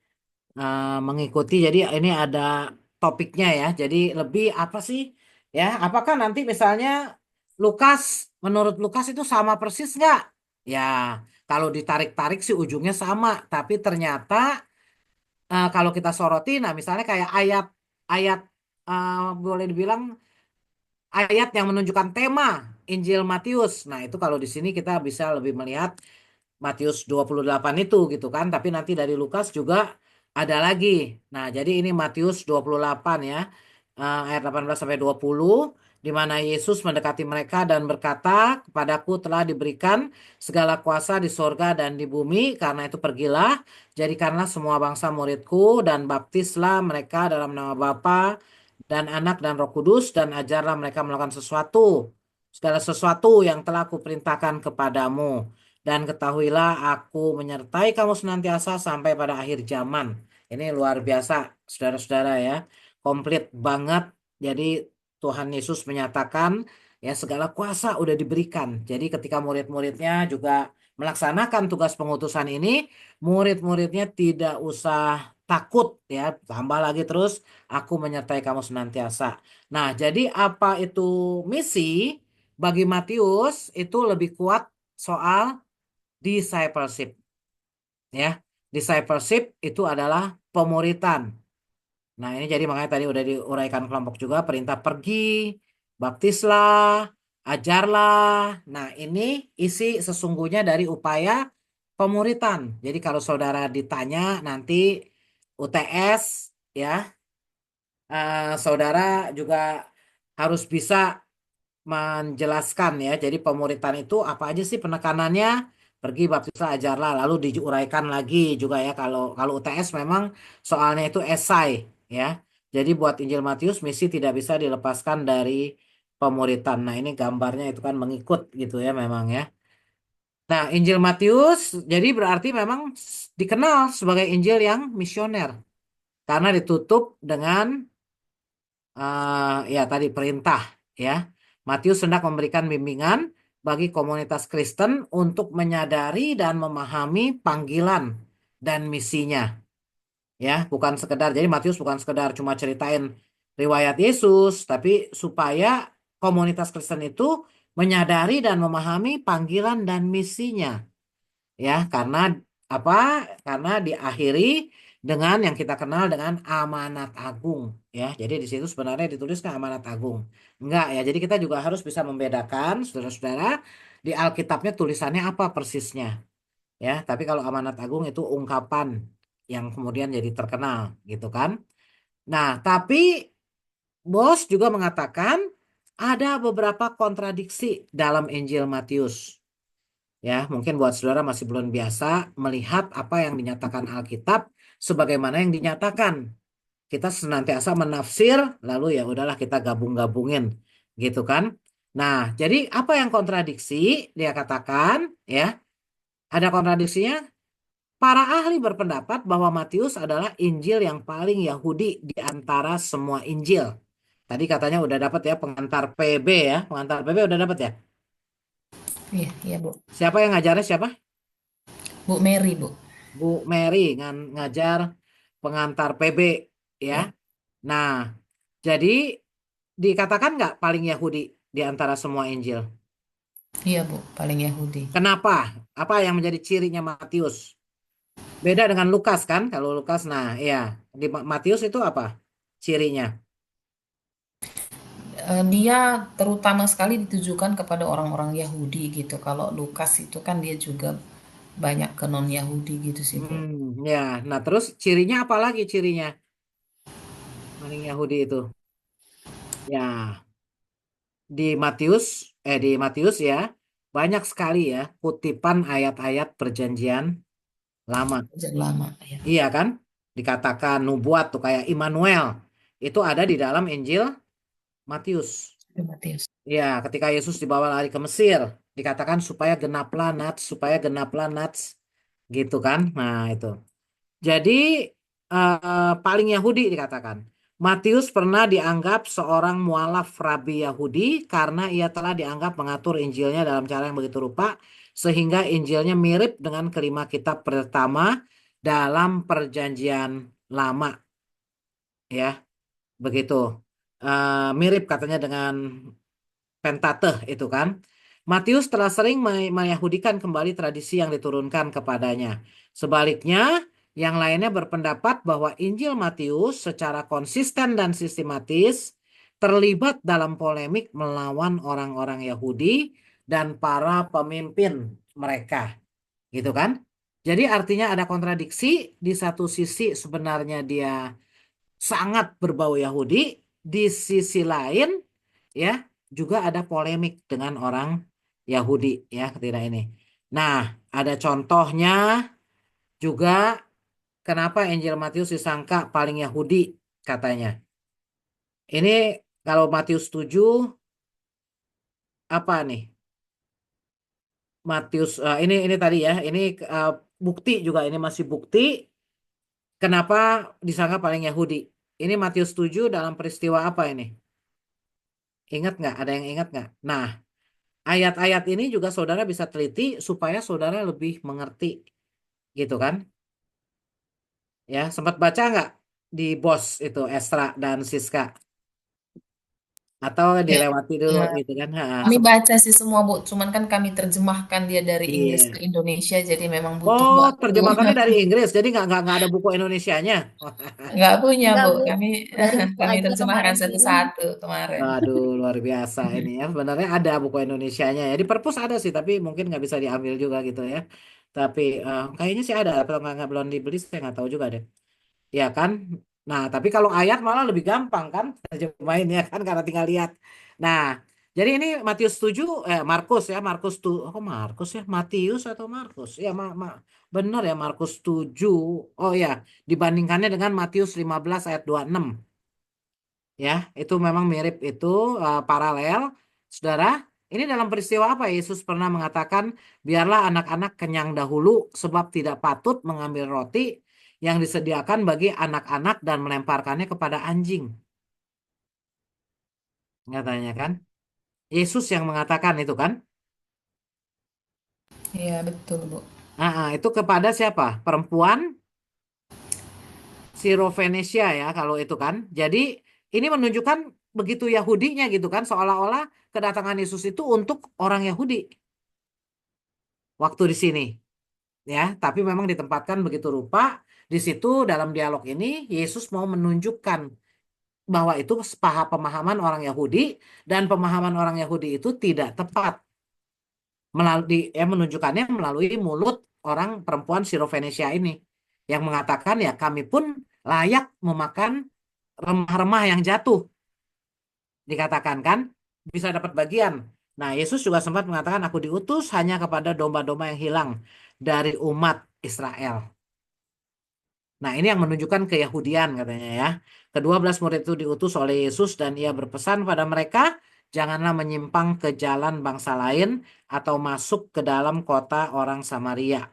mengikuti. Jadi ini ada topiknya ya. Jadi lebih apa sih? Ya, apakah nanti misalnya Lukas, menurut Lukas itu sama persis nggak? Ya, kalau ditarik-tarik sih ujungnya sama. Tapi ternyata kalau kita soroti, nah misalnya kayak ayat boleh dibilang ayat yang menunjukkan tema Injil Matius. Nah, itu kalau di sini kita bisa lebih melihat Matius 28 itu gitu kan, tapi nanti dari Lukas juga ada lagi. Nah, jadi ini Matius 28 ya, ayat 18 sampai 20 di mana Yesus mendekati mereka dan berkata, "Kepadaku telah diberikan segala kuasa di sorga dan di bumi, karena itu pergilah, jadikanlah semua bangsa muridku dan baptislah mereka dalam nama Bapa dan Anak dan Roh Kudus dan ajarlah mereka melakukan segala sesuatu yang telah kuperintahkan kepadamu. Dan ketahuilah aku menyertai kamu senantiasa sampai pada akhir zaman." Ini luar biasa, saudara-saudara ya. Komplit banget. Jadi Tuhan Yesus menyatakan ya segala kuasa udah diberikan. Jadi ketika murid-muridnya juga melaksanakan tugas pengutusan ini, murid-muridnya tidak usah takut ya. Tambah lagi terus, aku menyertai kamu senantiasa. Nah, jadi apa itu misi? Bagi Matius itu lebih kuat soal discipleship ya. Discipleship itu adalah pemuritan. Nah, ini jadi makanya tadi udah diuraikan kelompok juga perintah pergi, baptislah, ajarlah. Nah, ini isi sesungguhnya dari upaya pemuritan. Jadi kalau saudara ditanya nanti UTS ya, saudara juga harus bisa menjelaskan ya. Jadi pemuritan itu apa aja sih penekanannya? Pergi baptislah ajarlah, lalu diuraikan lagi juga ya. Kalau kalau UTS memang soalnya itu esai ya. Jadi buat Injil Matius misi tidak bisa dilepaskan dari pemuritan. Nah, ini gambarnya itu kan mengikut gitu ya memang ya. Nah, Injil Matius jadi berarti memang dikenal sebagai Injil yang misioner karena ditutup dengan ya tadi perintah ya. Matius hendak memberikan bimbingan bagi komunitas Kristen untuk menyadari dan memahami panggilan dan misinya. Ya, bukan sekedar jadi Matius bukan sekedar cuma ceritain riwayat Yesus, tapi supaya komunitas Kristen itu menyadari dan memahami panggilan dan misinya. Ya, karena apa? Karena diakhiri dengan yang kita kenal dengan amanat agung, ya. Jadi di situ sebenarnya dituliskan amanat agung. Enggak ya. Jadi kita juga harus bisa membedakan, saudara-saudara, di Alkitabnya tulisannya apa persisnya, ya. Tapi kalau amanat agung itu ungkapan yang kemudian jadi terkenal, gitu kan? Nah, tapi Bos juga mengatakan ada beberapa kontradiksi dalam Injil Matius. Ya, mungkin buat saudara masih belum biasa melihat apa yang dinyatakan Alkitab sebagaimana yang dinyatakan. Kita senantiasa menafsir, lalu ya udahlah kita gabung-gabungin, gitu kan? Nah, jadi apa yang kontradiksi? Dia katakan, ya, ada kontradiksinya. Para ahli berpendapat bahwa Matius adalah Injil yang paling Yahudi di antara semua Injil. Tadi katanya udah dapat ya pengantar PB ya, pengantar PB udah dapat ya. Iya, iya, Bu. Siapa yang ngajarnya siapa? Bu Mary, Bu. Bu Mary ngajar pengantar PB ya. Ya. Nah, jadi dikatakan nggak paling Yahudi di antara semua Injil? Iya, Bu, paling Yahudi. Kenapa? Apa yang menjadi cirinya Matius? Beda dengan Lukas kan? Kalau Lukas, nah ya di Matius itu apa cirinya? Dia terutama sekali ditujukan kepada orang-orang Yahudi gitu. Kalau Lukas itu kan dia juga banyak ke non-Yahudi gitu sih, Bu. Ya. Nah terus cirinya apa lagi cirinya? Paling Yahudi itu? Ya, di Matius ya. banyak sekali ya kutipan ayat-ayat perjanjian lama. Perjanjian lama ya. Iya kan? Dikatakan nubuat tuh kayak Immanuel. Itu ada di dalam Injil Matius. Matius. Ya, ketika Yesus dibawa lari ke Mesir, dikatakan supaya genaplah nats, gitu kan? Nah, itu. Jadi paling Yahudi dikatakan. Matius pernah dianggap seorang mualaf rabi Yahudi karena ia telah dianggap mengatur Injilnya dalam cara yang begitu rupa sehingga Injilnya mirip dengan kelima kitab pertama dalam Perjanjian Lama, ya, begitu. Mirip katanya dengan Pentateuch itu kan. Matius telah sering meyahudikan kembali tradisi yang diturunkan kepadanya. Sebaliknya, yang lainnya berpendapat bahwa Injil Matius secara konsisten dan sistematis terlibat dalam polemik melawan orang-orang Yahudi dan para pemimpin mereka, gitu kan? Jadi artinya ada kontradiksi. Di satu sisi sebenarnya dia sangat berbau Yahudi, di sisi lain ya juga ada polemik dengan orang Yahudi ya ketika ini. Nah, ada contohnya juga kenapa Injil Matius disangka paling Yahudi katanya. Ini kalau Matius 7 apa nih? Matius ini tadi ya, ini eh, bukti juga ini masih bukti kenapa disangka paling Yahudi. Ini Matius 7 dalam peristiwa apa ini? Ingat nggak? Ada yang ingat nggak? Nah, ayat-ayat ini juga saudara bisa teliti supaya saudara lebih mengerti, gitu kan? Ya, sempat baca nggak di BOS itu Esra dan Siska? Atau Ya, dilewati dulu gitu kan? Ha, kami baca sih semua, Bu, cuman kan kami terjemahkan dia dari Inggris ke iya. Indonesia, jadi memang butuh Oh, waktu. terjemahannya dari Inggris, jadi nggak ada buku Indonesianya. Nggak punya, Enggak, Bu. Bu. Kami Dari buku kami aja terjemahkan kemarin kirim. satu-satu kemarin. Aduh, luar biasa ini ya. Sebenarnya ada buku Indonesianya ya. Di perpus ada sih, tapi mungkin nggak bisa diambil juga gitu ya. Tapi kayaknya sih ada, atau nggak belum dibeli, saya nggak tahu juga deh. Ya kan? Nah, tapi kalau ayat malah lebih gampang kan terjemahinnya kan karena tinggal lihat. Nah, jadi ini Matius 7 Markus ya, Markus tuh kok Markus ya, Matius atau Markus? Ya, benar ya Markus 7. Oh ya, dibandingkannya dengan Matius 15 ayat 26 ya, itu memang mirip itu paralel. Saudara, ini dalam peristiwa apa Yesus pernah mengatakan, biarlah anak-anak kenyang dahulu sebab tidak patut mengambil roti yang disediakan bagi anak-anak dan melemparkannya kepada anjing. Katanya kan? Yesus yang mengatakan itu kan? Iya, betul, Bu. Itu kepada siapa? Perempuan Sirofenesia ya kalau itu kan. Jadi ini menunjukkan begitu Yahudinya gitu kan, seolah-olah kedatangan Yesus itu untuk orang Yahudi waktu di sini. Ya, tapi memang ditempatkan begitu rupa di situ dalam dialog ini Yesus mau menunjukkan bahwa itu pemahaman orang Yahudi dan pemahaman orang Yahudi itu tidak tepat melalui menunjukkannya melalui mulut orang perempuan Sirofenesia ini yang mengatakan ya kami pun layak memakan remah-remah yang jatuh dikatakan kan bisa dapat bagian. Nah, Yesus juga sempat mengatakan aku diutus hanya kepada domba-domba yang hilang dari umat Israel. Nah, ini yang menunjukkan keyahudian katanya ya. Kedua belas murid itu diutus oleh Yesus dan ia berpesan pada mereka, janganlah menyimpang ke jalan bangsa lain atau masuk ke dalam kota orang Samaria.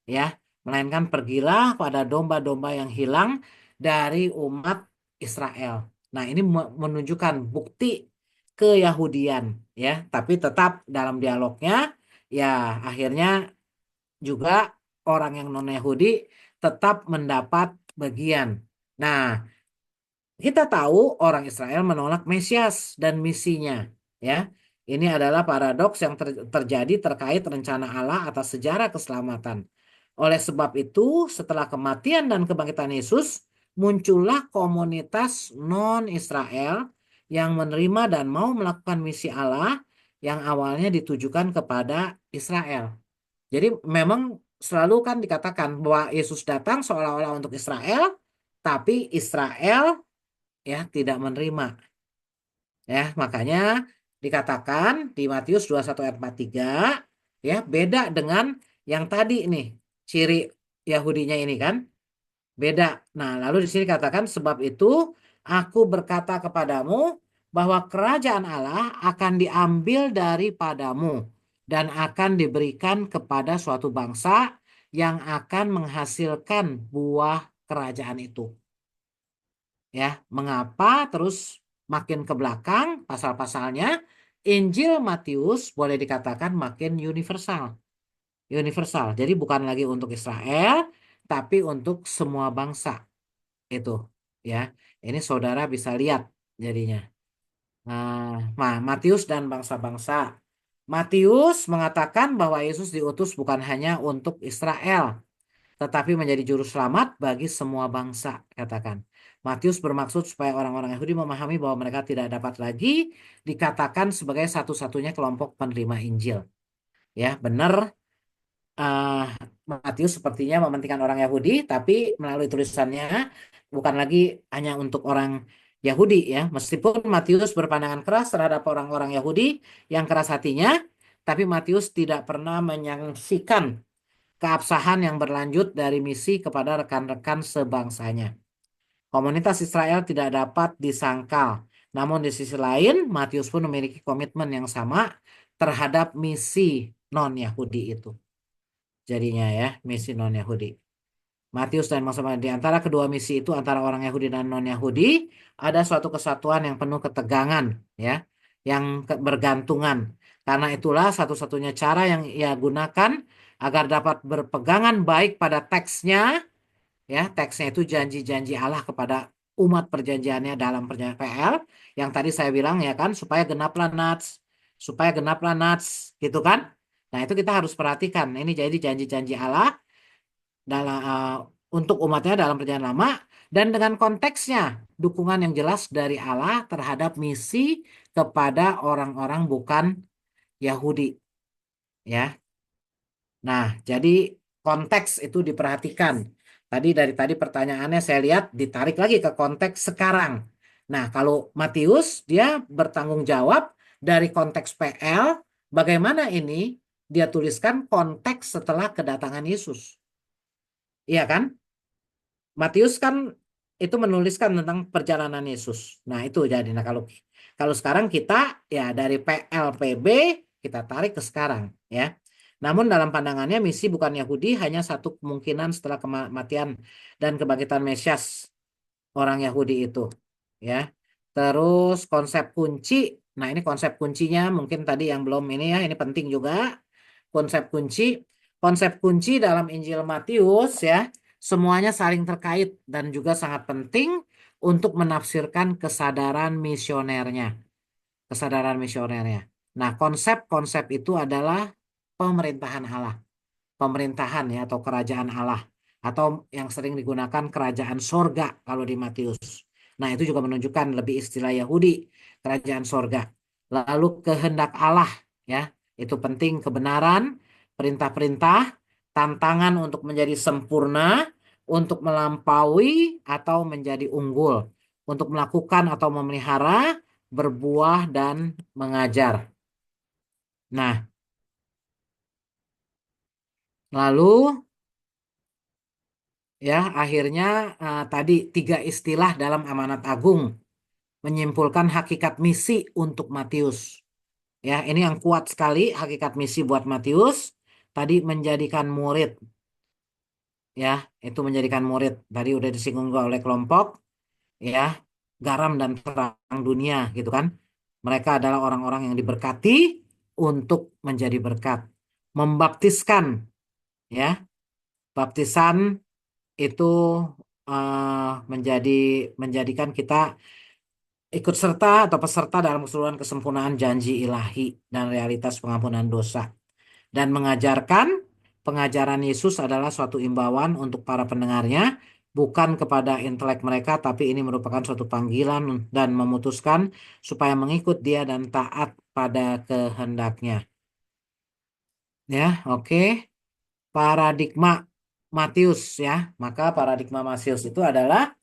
Ya, melainkan pergilah pada domba-domba yang hilang dari umat Israel. Nah, ini menunjukkan bukti keyahudian ya, tapi tetap dalam dialognya ya akhirnya juga orang yang non-Yahudi tetap mendapat bagian. Nah, kita tahu orang Israel menolak Mesias dan misinya, ya. Ini adalah paradoks yang terjadi terkait rencana Allah atas sejarah keselamatan. Oleh sebab itu, setelah kematian dan kebangkitan Yesus, muncullah komunitas non-Israel yang menerima dan mau melakukan misi Allah yang awalnya ditujukan kepada Israel. Jadi memang selalu kan dikatakan bahwa Yesus datang seolah-olah untuk Israel, tapi Israel ya tidak menerima. Ya, makanya dikatakan di Matius 21 ayat 43, ya, beda dengan yang tadi nih, ciri Yahudinya ini kan beda. Nah, lalu di sini katakan sebab itu aku berkata kepadamu bahwa kerajaan Allah akan diambil daripadamu dan akan diberikan kepada suatu bangsa yang akan menghasilkan buah kerajaan itu. Ya, mengapa terus makin ke belakang pasal-pasalnya Injil Matius boleh dikatakan makin universal. Universal. Jadi bukan lagi untuk Israel, tapi untuk semua bangsa. Itu ya. Ini saudara bisa lihat jadinya. Matius dan bangsa-bangsa. Matius mengatakan bahwa Yesus diutus bukan hanya untuk Israel, tetapi menjadi juru selamat bagi semua bangsa, katakan. Matius bermaksud supaya orang-orang Yahudi memahami bahwa mereka tidak dapat lagi dikatakan sebagai satu-satunya kelompok penerima Injil. Ya, benar. Matius sepertinya mementingkan orang Yahudi, tapi melalui tulisannya bukan lagi hanya untuk orang Yahudi ya. Meskipun Matius berpandangan keras terhadap orang-orang Yahudi yang keras hatinya, tapi Matius tidak pernah menyaksikan keabsahan yang berlanjut dari misi kepada rekan-rekan sebangsanya. Komunitas Israel tidak dapat disangkal. Namun di sisi lain, Matius pun memiliki komitmen yang sama terhadap misi non-Yahudi itu. Jadinya ya, misi non-Yahudi. Matius dan Matius di antara kedua misi itu antara orang Yahudi dan non-Yahudi ada suatu kesatuan yang penuh ketegangan ya, yang bergantungan. Karena itulah satu-satunya cara yang ia gunakan agar dapat berpegangan baik pada teksnya ya, teksnya itu janji-janji Allah kepada umat perjanjiannya dalam perjanjian PL yang tadi saya bilang ya kan supaya genaplah nats gitu kan. Nah, itu kita harus perhatikan. Ini jadi janji-janji Allah dalam untuk umatnya dalam perjanjian lama dan dengan konteksnya dukungan yang jelas dari Allah terhadap misi kepada orang-orang bukan Yahudi ya. Nah, jadi konteks itu diperhatikan. Dari tadi pertanyaannya saya lihat ditarik lagi ke konteks sekarang. Nah, kalau Matius dia bertanggung jawab dari konteks PL, bagaimana ini dia tuliskan konteks setelah kedatangan Yesus. Iya kan? Matius kan itu menuliskan tentang perjalanan Yesus. Nah, itu jadi kalau sekarang kita ya dari PLPB kita tarik ke sekarang ya. Namun dalam pandangannya misi bukan Yahudi hanya satu kemungkinan setelah kematian dan kebangkitan Mesias orang Yahudi itu ya. Terus konsep kunci. Nah, ini konsep kuncinya mungkin tadi yang belum ini ya, ini penting juga. Konsep kunci. Konsep kunci dalam Injil Matius ya, semuanya saling terkait dan juga sangat penting untuk menafsirkan kesadaran misionernya. Kesadaran misionernya. Nah, konsep-konsep itu adalah pemerintahan Allah. Pemerintahan ya atau kerajaan Allah. Atau yang sering digunakan kerajaan sorga kalau di Matius. Nah, itu juga menunjukkan lebih istilah Yahudi, kerajaan sorga. Lalu kehendak Allah ya, itu penting kebenaran, perintah-perintah, tantangan untuk menjadi sempurna, untuk melampaui atau menjadi unggul, untuk melakukan atau memelihara, berbuah dan mengajar. Nah, lalu ya akhirnya tadi 3 istilah dalam amanat agung menyimpulkan hakikat misi untuk Matius. Ya, ini yang kuat sekali hakikat misi buat Matius. Tadi menjadikan murid. Ya, itu menjadikan murid. Tadi udah disinggung juga oleh kelompok. Ya, garam dan terang dunia gitu kan. Mereka adalah orang-orang yang diberkati untuk menjadi berkat. Membaptiskan. Ya, baptisan itu menjadikan kita ikut serta atau peserta dalam keseluruhan kesempurnaan janji ilahi dan realitas pengampunan dosa. Dan mengajarkan pengajaran Yesus adalah suatu imbauan untuk para pendengarnya, bukan kepada intelek mereka, tapi ini merupakan suatu panggilan dan memutuskan supaya mengikut Dia dan taat pada kehendaknya. Ya, oke. Paradigma Matius ya. Maka paradigma Matius itu adalah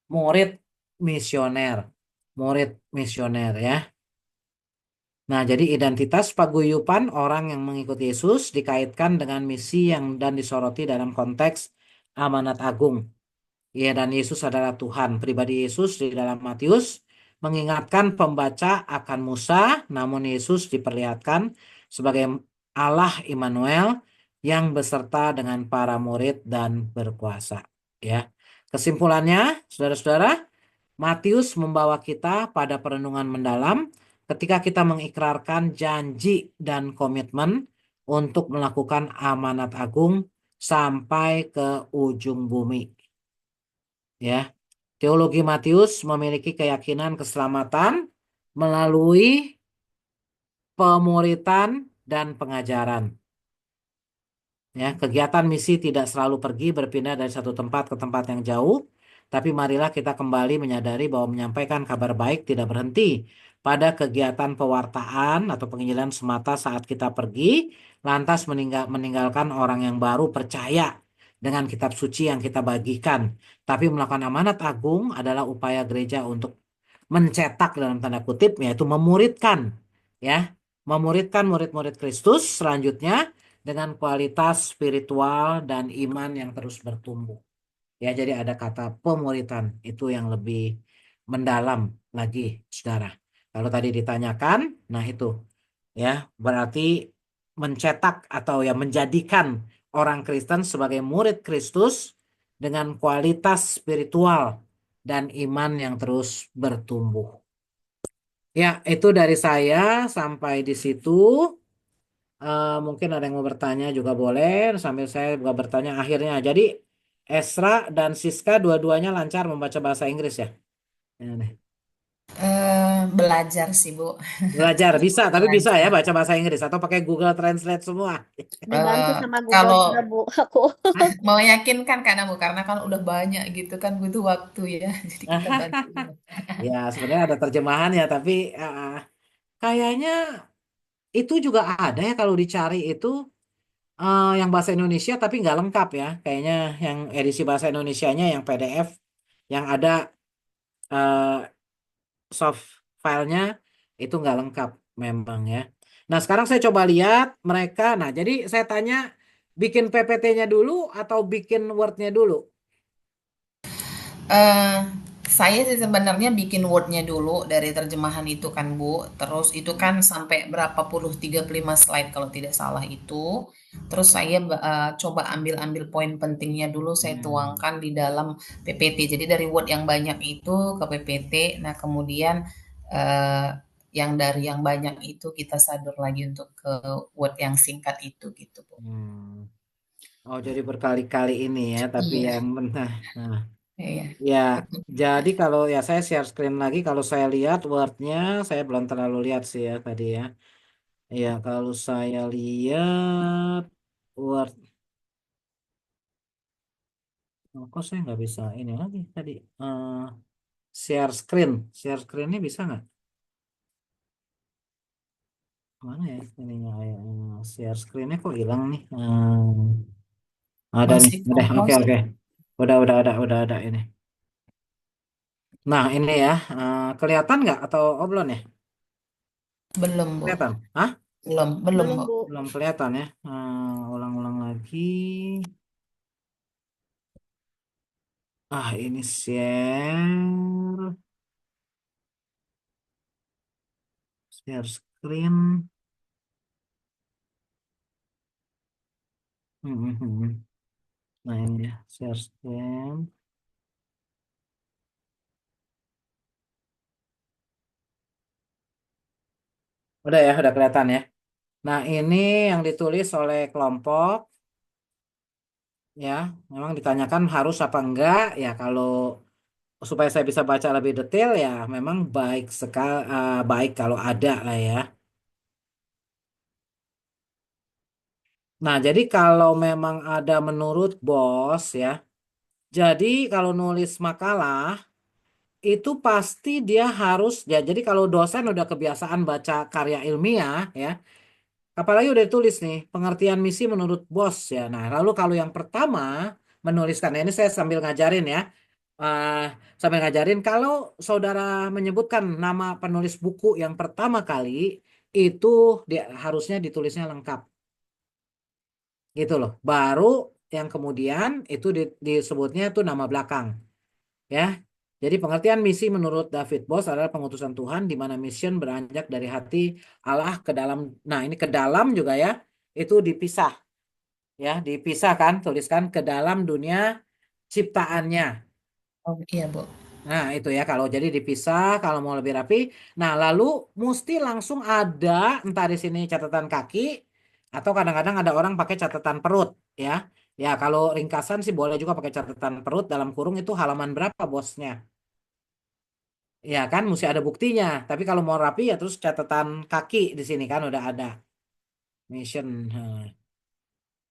murid misioner. Murid misioner ya. Nah, jadi identitas paguyuban orang yang mengikuti Yesus dikaitkan dengan misi yang dan disoroti dalam konteks amanat agung. Ya, dan Yesus adalah Tuhan. Pribadi Yesus di dalam Matius mengingatkan pembaca akan Musa, namun Yesus diperlihatkan sebagai Allah Immanuel yang beserta dengan para murid dan berkuasa. Ya, kesimpulannya, saudara-saudara, Matius membawa kita pada perenungan mendalam ketika kita mengikrarkan janji dan komitmen untuk melakukan amanat agung sampai ke ujung bumi. Ya, teologi Matius memiliki keyakinan keselamatan melalui pemuritan dan pengajaran. Ya, kegiatan misi tidak selalu pergi berpindah dari satu tempat ke tempat yang jauh, tapi marilah kita kembali menyadari bahwa menyampaikan kabar baik tidak berhenti pada kegiatan pewartaan atau penginjilan semata saat kita pergi, lantas meninggalkan orang yang baru percaya dengan kitab suci yang kita bagikan. Tapi melakukan amanat agung adalah upaya gereja untuk mencetak dalam tanda kutip, yaitu memuridkan, ya, memuridkan murid-murid Kristus selanjutnya dengan kualitas spiritual dan iman yang terus bertumbuh. Ya, jadi ada kata pemuritan itu yang lebih mendalam lagi, saudara. Kalau tadi ditanyakan, nah itu ya berarti mencetak atau ya menjadikan orang Kristen sebagai murid Kristus dengan kualitas spiritual dan iman yang terus bertumbuh. Ya, itu dari saya sampai di situ. Mungkin ada yang mau bertanya juga boleh, sambil saya juga bertanya akhirnya. Jadi Esra dan Siska dua-duanya lancar membaca bahasa Inggris ya? Ya, nih. Belajar sih, Bu. Belajar bisa, tapi bisa ya Belajar. baca bahasa Inggris atau pakai Google Translate semua? Dibantu Eh, sama Google kalau juga, Bu, aku. meyakinkan karena Bu, karena kan udah banyak gitu kan butuh waktu ya. Jadi kita bantu. Ya, sebenarnya ada terjemahan ya, tapi kayaknya itu juga ada ya kalau dicari itu yang bahasa Indonesia tapi nggak lengkap ya. Kayaknya yang edisi bahasa Indonesianya yang PDF yang ada eh, soft filenya itu nggak lengkap memang ya. Nah, sekarang saya coba lihat mereka. Nah, jadi saya tanya bikin PPT-nya dulu atau bikin Word-nya dulu? Eh, saya sih sebenarnya bikin Word-nya dulu dari terjemahan itu kan Bu. Terus itu kan sampai berapa puluh 35 slide kalau tidak salah itu. Terus saya coba ambil-ambil poin pentingnya dulu saya Hmm. tuangkan di dalam PPT. Jadi dari Word yang banyak itu ke PPT. Nah, kemudian eh, yang dari yang banyak itu kita sadur lagi untuk ke Word yang singkat itu gitu Bu. Hmm. Oh, jadi berkali-kali ini ya, tapi Iya, yang benar. Nah, iya. ya, jadi kalau ya saya share screen lagi, kalau saya lihat Word-nya, saya belum terlalu lihat sih ya tadi ya. Ya, kalau saya lihat Word, oh, kok saya nggak bisa ini lagi tadi. Share screen-nya bisa nggak? Mana ya ininya kayak share screen-nya kok hilang nih? Ada nih, Masih udah, oke kompos. oke, udah ada ini. Nah ini ya, kelihatan nggak atau oblon ya? Belum, Bu. Kelihatan? Hah? Belum, Belum, Bu. Bu. Belum kelihatan ya? Ulang-ulang lagi. Ini share screen. Hmm, hmm, hmm. Nah ini ya, share screen. Udah ya, udah kelihatan ya. Nah ini yang ditulis oleh kelompok. Ya, memang ditanyakan harus apa enggak ya kalau supaya saya bisa baca lebih detail ya memang baik sekali baik kalau ada lah ya. Nah, jadi kalau memang ada menurut bos ya. Jadi kalau nulis makalah itu pasti dia harus ya jadi kalau dosen udah kebiasaan baca karya ilmiah ya. Apalagi udah ditulis nih, pengertian misi menurut bos ya. Nah, lalu kalau yang pertama menuliskan, nah ini saya sambil ngajarin ya. Eh, Sambil ngajarin, kalau saudara menyebutkan nama penulis buku yang pertama kali, itu harusnya ditulisnya lengkap gitu loh. Baru yang kemudian itu disebutnya itu nama belakang ya. Jadi pengertian misi menurut David Boss adalah pengutusan Tuhan di mana mission beranjak dari hati Allah ke dalam. Nah, ini ke dalam juga ya. Itu dipisah ya, dipisahkan, tuliskan ke dalam dunia ciptaannya. Oh iya, Bu. Nah, itu ya kalau jadi dipisah kalau mau lebih rapi. Nah, lalu mesti langsung ada entah di sini catatan kaki atau kadang-kadang ada orang pakai catatan perut ya. Ya, kalau ringkasan sih boleh juga pakai catatan perut dalam kurung itu halaman berapa bosnya. Ya kan mesti ada buktinya. Tapi kalau mau rapi ya terus catatan kaki di sini kan udah ada mission.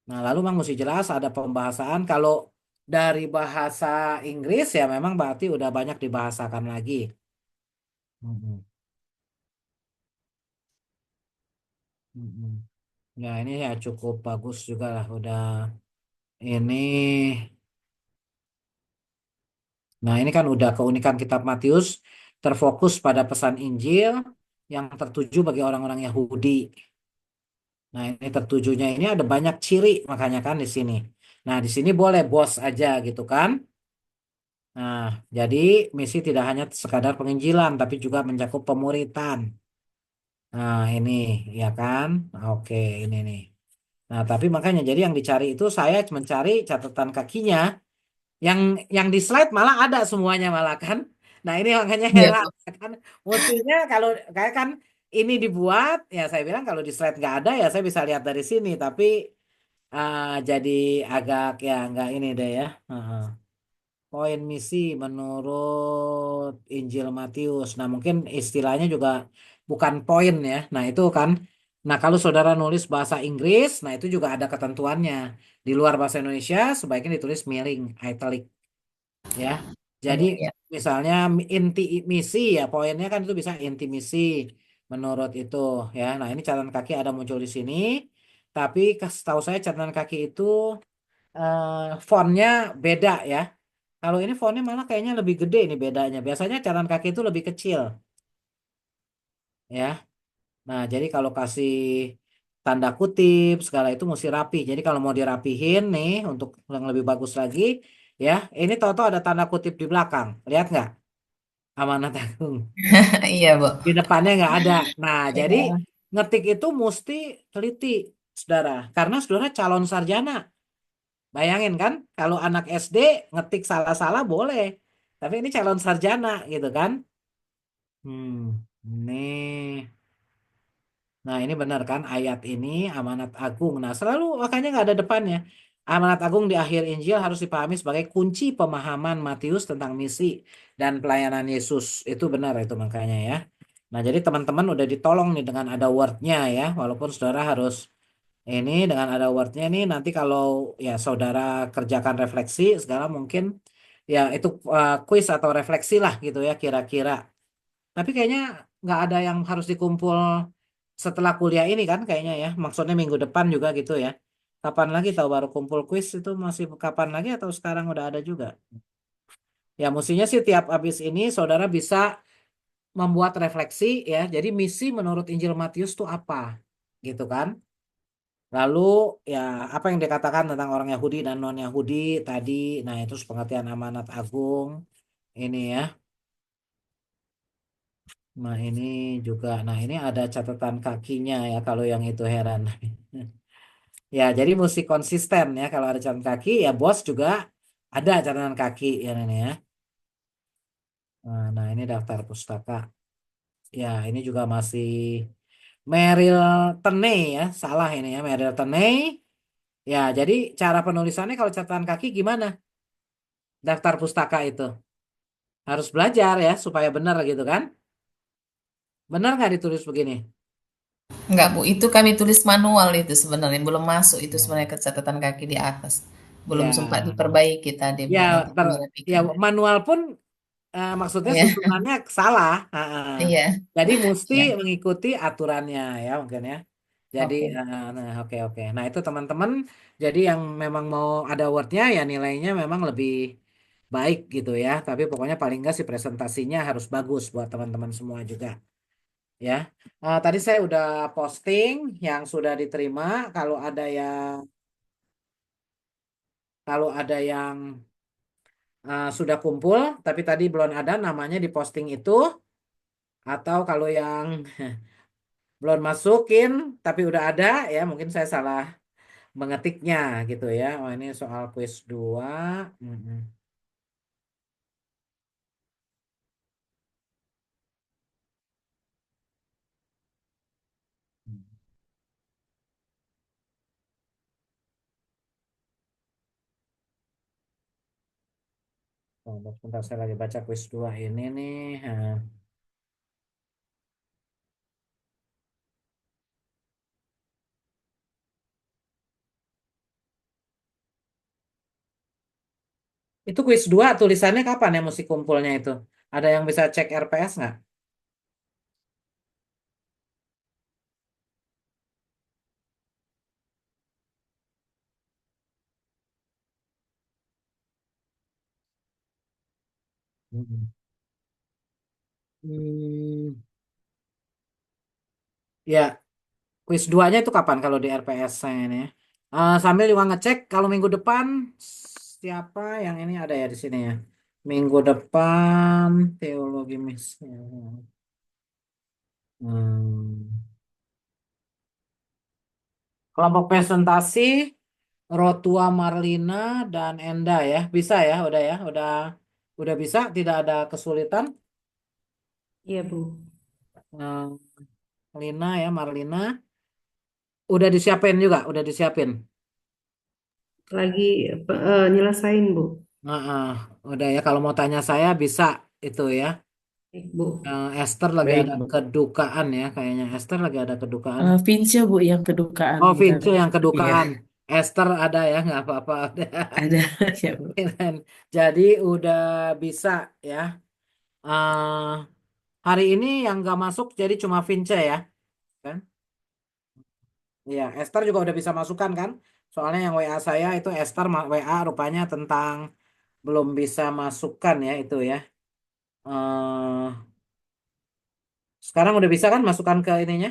Nah, lalu memang mesti jelas ada pembahasan kalau dari bahasa Inggris ya memang berarti udah banyak dibahasakan lagi. Mm-mm. Mm-mm. Ya ini ya cukup bagus juga lah udah ini. Nah ini kan udah keunikan kitab Matius terfokus pada pesan Injil yang tertuju bagi orang-orang Yahudi. Nah ini tertujunya ini ada banyak ciri makanya kan di sini. Nah di sini boleh bos aja gitu kan. Nah jadi misi tidak hanya sekadar penginjilan tapi juga mencakup pemuritan. Nah ini ya kan. Oke ini nih. Nah, tapi makanya jadi yang dicari itu saya mencari catatan kakinya yang di slide malah ada semuanya malah kan. Nah, ini makanya Iya, heran Bu. kan. Mestinya kalau kayak kan ini dibuat ya saya bilang kalau di slide nggak ada ya saya bisa lihat dari sini tapi jadi agak ya nggak ini deh ya. Heeh. Poin misi menurut Injil Matius. Nah, mungkin istilahnya juga bukan poin ya. Nah, itu kan. Nah, kalau saudara nulis bahasa Inggris, nah itu juga ada ketentuannya. Di luar bahasa Indonesia, sebaiknya ditulis miring, italic ya. Ya, Jadi Bu, ya. misalnya inti misi ya, poinnya kan itu bisa inti misi menurut itu ya. Nah, ini catatan kaki ada muncul di sini. Tapi setahu saya catatan kaki itu fontnya beda ya. Kalau ini fontnya malah kayaknya lebih gede nih bedanya. Biasanya catatan kaki itu lebih kecil, ya. Nah, jadi kalau kasih tanda kutip segala itu mesti rapi. Jadi kalau mau dirapihin nih untuk yang lebih bagus lagi, ya, ini tahu-tahu ada tanda kutip di belakang. Lihat nggak? Amanat Agung. Iya, Bu. Di depannya nggak ada. Nah, jadi Ya. ngetik itu mesti teliti, saudara. Karena saudara calon sarjana. Bayangin kan, kalau anak SD ngetik salah-salah boleh. Tapi ini calon sarjana gitu kan. Nih. Nah, ini benar kan ayat ini amanat agung. Nah, selalu makanya nggak ada depannya. Amanat agung di akhir Injil harus dipahami sebagai kunci pemahaman Matius tentang misi dan pelayanan Yesus. Itu benar itu makanya ya. Nah, jadi teman-teman udah ditolong nih dengan ada wordnya ya. Walaupun saudara harus ini dengan ada wordnya nih nanti kalau ya saudara kerjakan refleksi segala mungkin ya itu kuis atau refleksi lah gitu ya kira-kira. Tapi kayaknya nggak ada yang harus dikumpul setelah kuliah ini kan kayaknya ya. Maksudnya minggu depan juga gitu ya. Kapan lagi tahu baru kumpul kuis itu masih kapan lagi atau sekarang udah ada juga? Ya mestinya sih tiap habis ini saudara bisa membuat refleksi ya. Jadi misi menurut Injil Matius itu apa? Gitu kan? Lalu ya apa yang dikatakan tentang orang Yahudi dan non Yahudi tadi. Nah itu pengertian amanat agung ini ya. Nah ini juga. Nah ini ada catatan kakinya ya kalau yang itu heran. Ya, jadi mesti konsisten ya. Kalau ada catatan kaki, ya bos juga ada catatan kaki ya ini ya. Nah, ini daftar pustaka. Ya, ini juga masih Meryl Tenay ya. Salah ini ya, Meryl Tenay. Ya, jadi cara penulisannya kalau catatan kaki gimana? Daftar pustaka itu. Harus belajar ya, supaya benar gitu kan. Benar nggak ditulis begini? Enggak, Bu. Itu kami tulis manual itu sebenarnya. Belum masuk itu Ya, sebenarnya ke catatan kaki di atas. Belum sempat ya, diperbaiki tadi, ya, Bu. Nanti kami ya rapikan. manual pun maksudnya Iya, susunannya salah. iya. Jadi mesti Iya. mengikuti aturannya ya mungkin ya. Jadi Oke. nah oke oke. Nah itu teman-teman. Jadi yang memang mau ada wordnya ya nilainya memang lebih baik gitu ya. Tapi pokoknya paling nggak sih presentasinya harus bagus buat teman-teman semua juga ya. Tadi saya udah posting yang sudah diterima. Kalau ada yang sudah kumpul, tapi tadi belum ada namanya di posting itu, atau kalau yang belum masukin tapi udah ada, ya mungkin saya salah mengetiknya gitu ya. Oh, ini soal kuis 2. Mm-mm. Oh, sebentar, saya lagi baca kuis 2 ini nih. Itu kuis 2 tulisannya kapan ya mesti kumpulnya itu? Ada yang bisa cek RPS nggak? Mm-mm. Hmm, ya, kuis 2-nya itu kapan kalau di RPS saya ini ya? Sambil juga ngecek kalau minggu depan siapa yang ini ada ya di sini ya. Minggu depan teologi misi. Hmm. Kelompok presentasi Rotua Marlina dan Enda ya. Bisa ya, udah ya, udah bisa, tidak ada kesulitan. Iya, Bu. Hmm, Lina ya, Marlina. Udah disiapin juga, udah disiapin. Lagi nyelesain, Bu. Nah, udah ya kalau mau tanya saya bisa itu ya. Baik, Bu. Esther lagi Baik, ada Bu. kedukaan ya, kayaknya Esther lagi ada kedukaan. Vince, Bu, yang kedukaan Oh, kita. Vince yang Iya, kedukaan. Esther ada ya, nggak apa-apa. ada. Ya, Bu. Jadi udah bisa ya. Eh hari ini yang nggak masuk jadi cuma Vince ya, kan? Iya, Esther juga udah bisa masukkan kan? Soalnya yang WA saya itu Esther WA rupanya tentang belum bisa masukkan ya itu ya. eh Sekarang udah bisa kan masukkan ke ininya?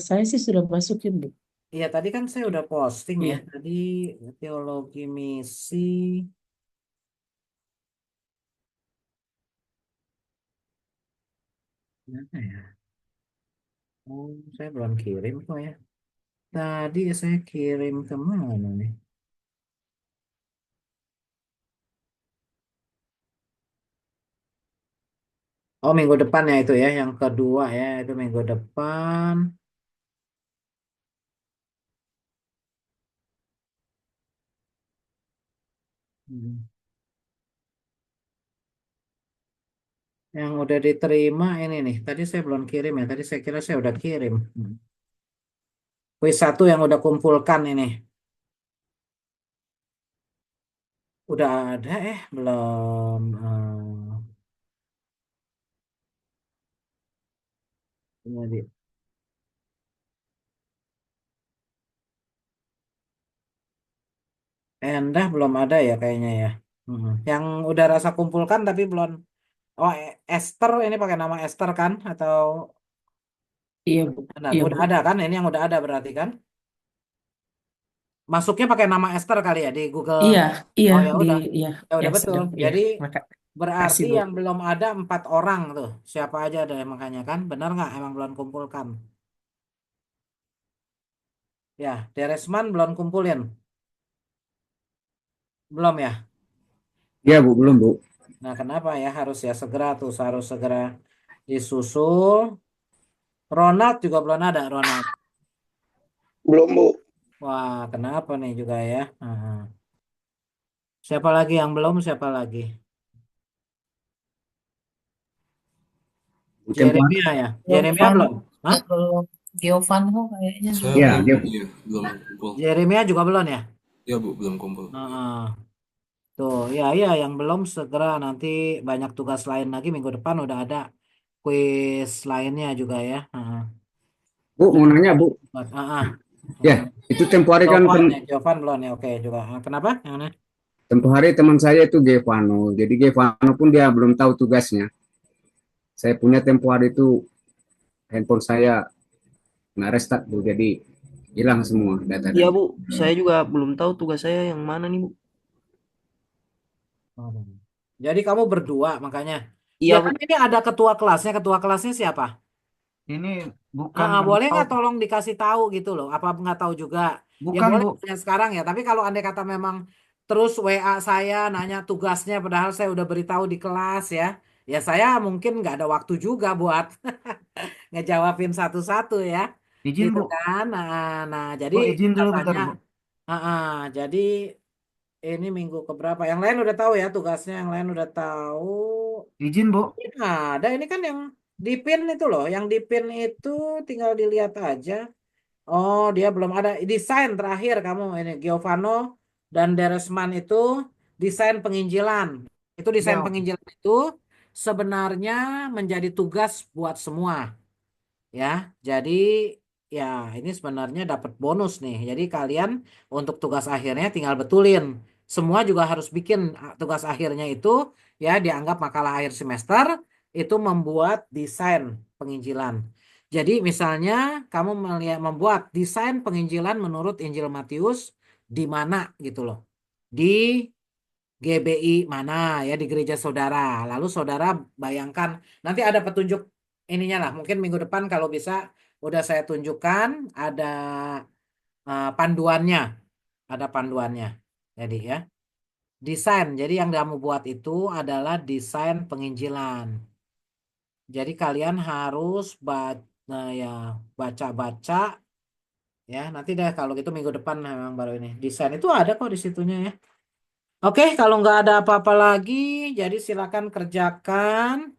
Saya sih sudah masukin, Bu. Iya, tadi kan saya udah posting ya. Iya. Tadi teologi misi. Mana ya? Oh, saya belum kirim kok ya. Tadi saya kirim kemana nih? Oh, minggu depan ya itu ya. Yang kedua ya, itu minggu depan. Hmm. Yang udah diterima ini nih. Tadi saya belum kirim ya. Tadi saya kira saya udah kirim. Kuis 1 yang udah kumpulkan ini. Udah ada belum. Ini Endah belum ada ya kayaknya ya. Yang udah rasa kumpulkan tapi belum. Oh, Esther ini pakai nama Esther kan? Atau Iya, Bu. benar? Iya, Udah Bu. ada kan? Ini yang udah ada berarti kan? Masuknya pakai nama Esther kali ya di Google. Iya, iya, Oh ya di, udah, iya, ya ya udah betul. sedang, iya. Jadi berarti Makasih, Bu. yang belum ada 4 orang tuh. Siapa aja ada makanya kan? Benar nggak? Emang belum kumpulkan. Ya, Deresman belum kumpulin. Belum ya? Iya, Bu, belum, Bu. Nah, kenapa ya harus ya segera tuh harus segera disusul. Ronald juga belum ada, Ronald. Belum, Bu. Wah, kenapa nih juga ya? Siapa lagi yang belum? Siapa lagi? Tempo hari. Jeremia ya? Jeremia belum? Hah? Belum. Giovanni kayaknya Iya, belum. dia belum kumpul. Jeremia juga belum ya? Ya, Bu, belum kumpul. Tuh, ya, yang belum segera nanti banyak tugas lain lagi minggu depan udah ada kuis lainnya juga ya. Bu, mau nanya, Bu. Ya, itu tempo hari kan Jovan belum ya? Oke juga. Kenapa? Yang mana? tempo hari teman saya itu Gevano. Jadi Gevano pun dia belum tahu tugasnya. Saya punya tempo hari itu handphone saya nggak restart Bu, jadi hilang semua Iya data-data. Bu, saya juga belum tahu tugas saya yang mana nih Bu. Hmm. Jadi kamu berdua makanya. Iya Ya Bu, kan ini ada ketua kelasnya. Ketua kelasnya siapa? ini bukan belum Boleh tahu nggak Bu. tolong dikasih tahu gitu loh? Apa nggak tahu juga? Ya Bukan boleh Bu. ya sekarang ya. Tapi kalau andai kata memang terus WA saya nanya tugasnya, padahal saya udah beritahu di kelas ya. Ya saya mungkin nggak ada waktu juga buat ngejawabin satu-satu ya. Izin Gitu Bu. kan. Nah, jadi Oh izin dulu bentar katanya, Bu. jadi ini minggu keberapa? Yang lain udah tahu ya tugasnya. Yang lain udah tahu. Izin Bu. Ada ini kan yang dipin itu loh. Yang dipin itu tinggal dilihat aja. Oh, dia belum ada desain terakhir kamu ini Giovanno dan Deresman itu desain penginjilan. Itu desain Ya, penginjilan itu sebenarnya menjadi tugas buat semua ya. Jadi ya ini sebenarnya dapat bonus nih. Jadi kalian untuk tugas akhirnya tinggal betulin. Semua juga harus bikin tugas akhirnya itu ya dianggap makalah akhir semester itu membuat desain penginjilan. Jadi misalnya kamu membuat desain penginjilan menurut Injil Matius di mana gitu loh. Di GBI mana ya di gereja saudara. Lalu saudara bayangkan nanti ada petunjuk ininya lah. Mungkin minggu depan kalau bisa udah saya tunjukkan ada panduannya, ada panduannya. Jadi ya desain. Jadi yang kamu buat itu adalah desain penginjilan. Jadi kalian harus ya baca-baca ya. Nanti deh kalau gitu minggu depan memang baru ini desain itu ada kok di situnya ya. Oke, kalau nggak ada apa-apa lagi, jadi silakan kerjakan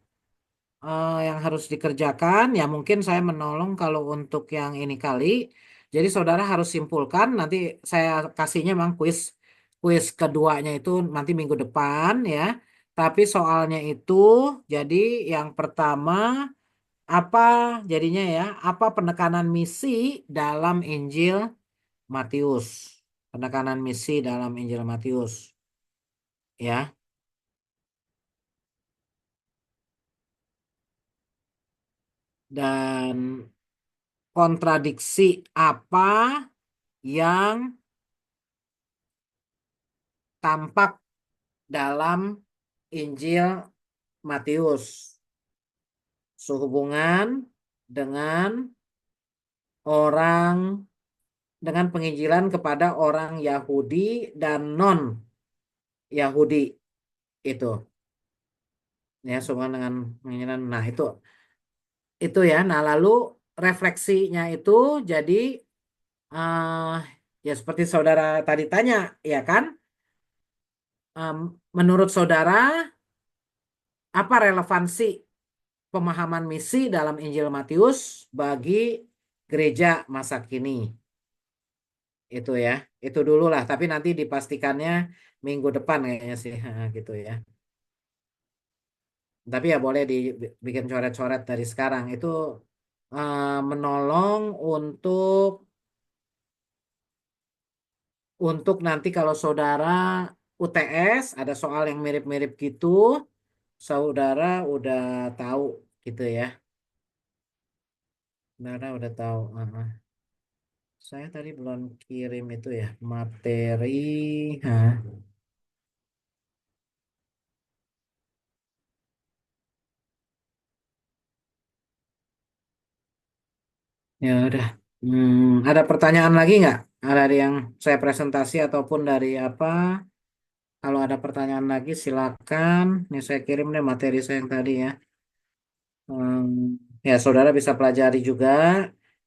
yang harus dikerjakan. Ya mungkin saya menolong kalau untuk yang ini kali. Jadi saudara harus simpulkan. Nanti saya kasihnya memang kuis kuis keduanya itu nanti minggu depan ya. Tapi soalnya itu, jadi yang pertama apa jadinya ya? Apa penekanan misi dalam Injil Matius? Penekanan misi dalam Injil Matius, ya. Dan kontradiksi apa yang tampak dalam Injil Matius sehubungan dengan orang dengan penginjilan kepada orang Yahudi dan non Yahudi itu ya sehubungan dengan penginjilan. Nah, itu ya. Nah, lalu refleksinya itu jadi eh ya seperti saudara tadi tanya ya kan. Menurut saudara apa relevansi pemahaman misi dalam Injil Matius bagi gereja masa kini? Itu ya, itu dulu lah. Tapi nanti dipastikannya minggu depan kayaknya sih, gitu ya. Tapi ya boleh dibikin coret-coret dari sekarang. Itu menolong untuk nanti kalau saudara UTS ada soal yang mirip-mirip gitu, saudara udah tahu gitu ya. Saudara udah tahu. Saya tadi belum kirim itu ya materi. Hah, ya udah. Ada pertanyaan lagi nggak? Dari yang saya presentasi ataupun dari apa? Kalau ada pertanyaan lagi silakan. Ini saya kirim deh materi saya yang tadi ya. Hmm, ya saudara bisa pelajari juga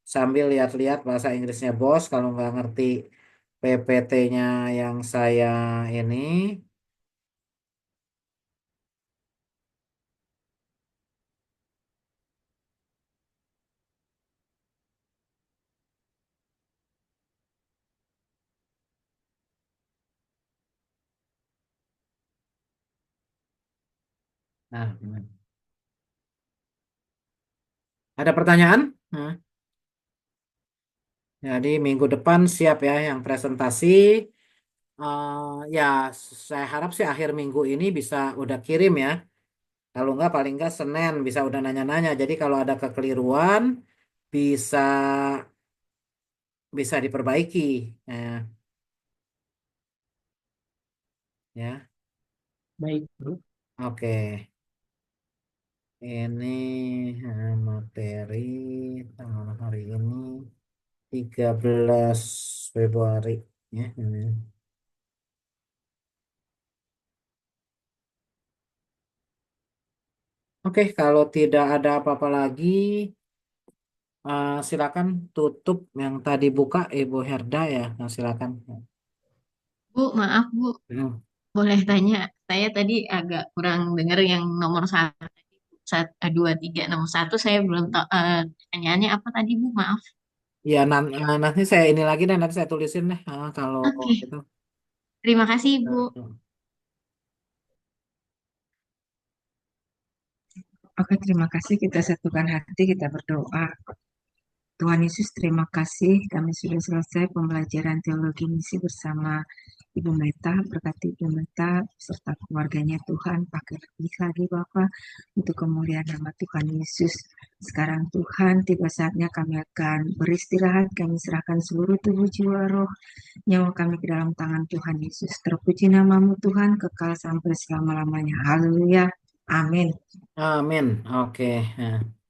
sambil lihat-lihat bahasa Inggrisnya bos. Kalau nggak ngerti PPT-nya yang saya ini. Nah, ada pertanyaan? Hmm. Jadi minggu depan siap ya yang presentasi. Ya, saya harap sih akhir minggu ini bisa udah kirim ya. Kalau enggak paling enggak Senin bisa udah nanya-nanya. Jadi kalau ada kekeliruan bisa bisa diperbaiki. Ya, Baik, Bu. oke. Ini materi tanggal hari ini 13 Februari ya. Oke, kalau tidak ada apa-apa lagi, silakan tutup yang tadi buka Ibu Herda ya. Nah, silakan. Bu, maaf Bu, Hmm. boleh tanya? Saya tadi agak kurang dengar yang nomor satu, dua, tiga, nomor satu. Saya belum tahu. Pertanyaannya apa tadi Bu? Maaf. Ya, nanti saya ini lagi dan nanti saya tulisin deh kalau Oke, itu. terima kasih Bu. Oke, terima kasih. Kita satukan hati, kita berdoa. Tuhan Yesus, terima kasih. Kami sudah selesai pembelajaran teologi misi bersama Ibu Meta. Berkati Ibu Meta serta keluarganya, Tuhan. Pakai lebih lagi Bapak untuk kemuliaan nama Tuhan Yesus. Sekarang Tuhan, tiba saatnya kami akan beristirahat. Kami serahkan seluruh tubuh, jiwa, roh, nyawa kami ke dalam tangan Tuhan Yesus. Terpuji namamu Tuhan, kekal sampai selama-lamanya. Haleluya. Amin. Amin. Oke. Nah.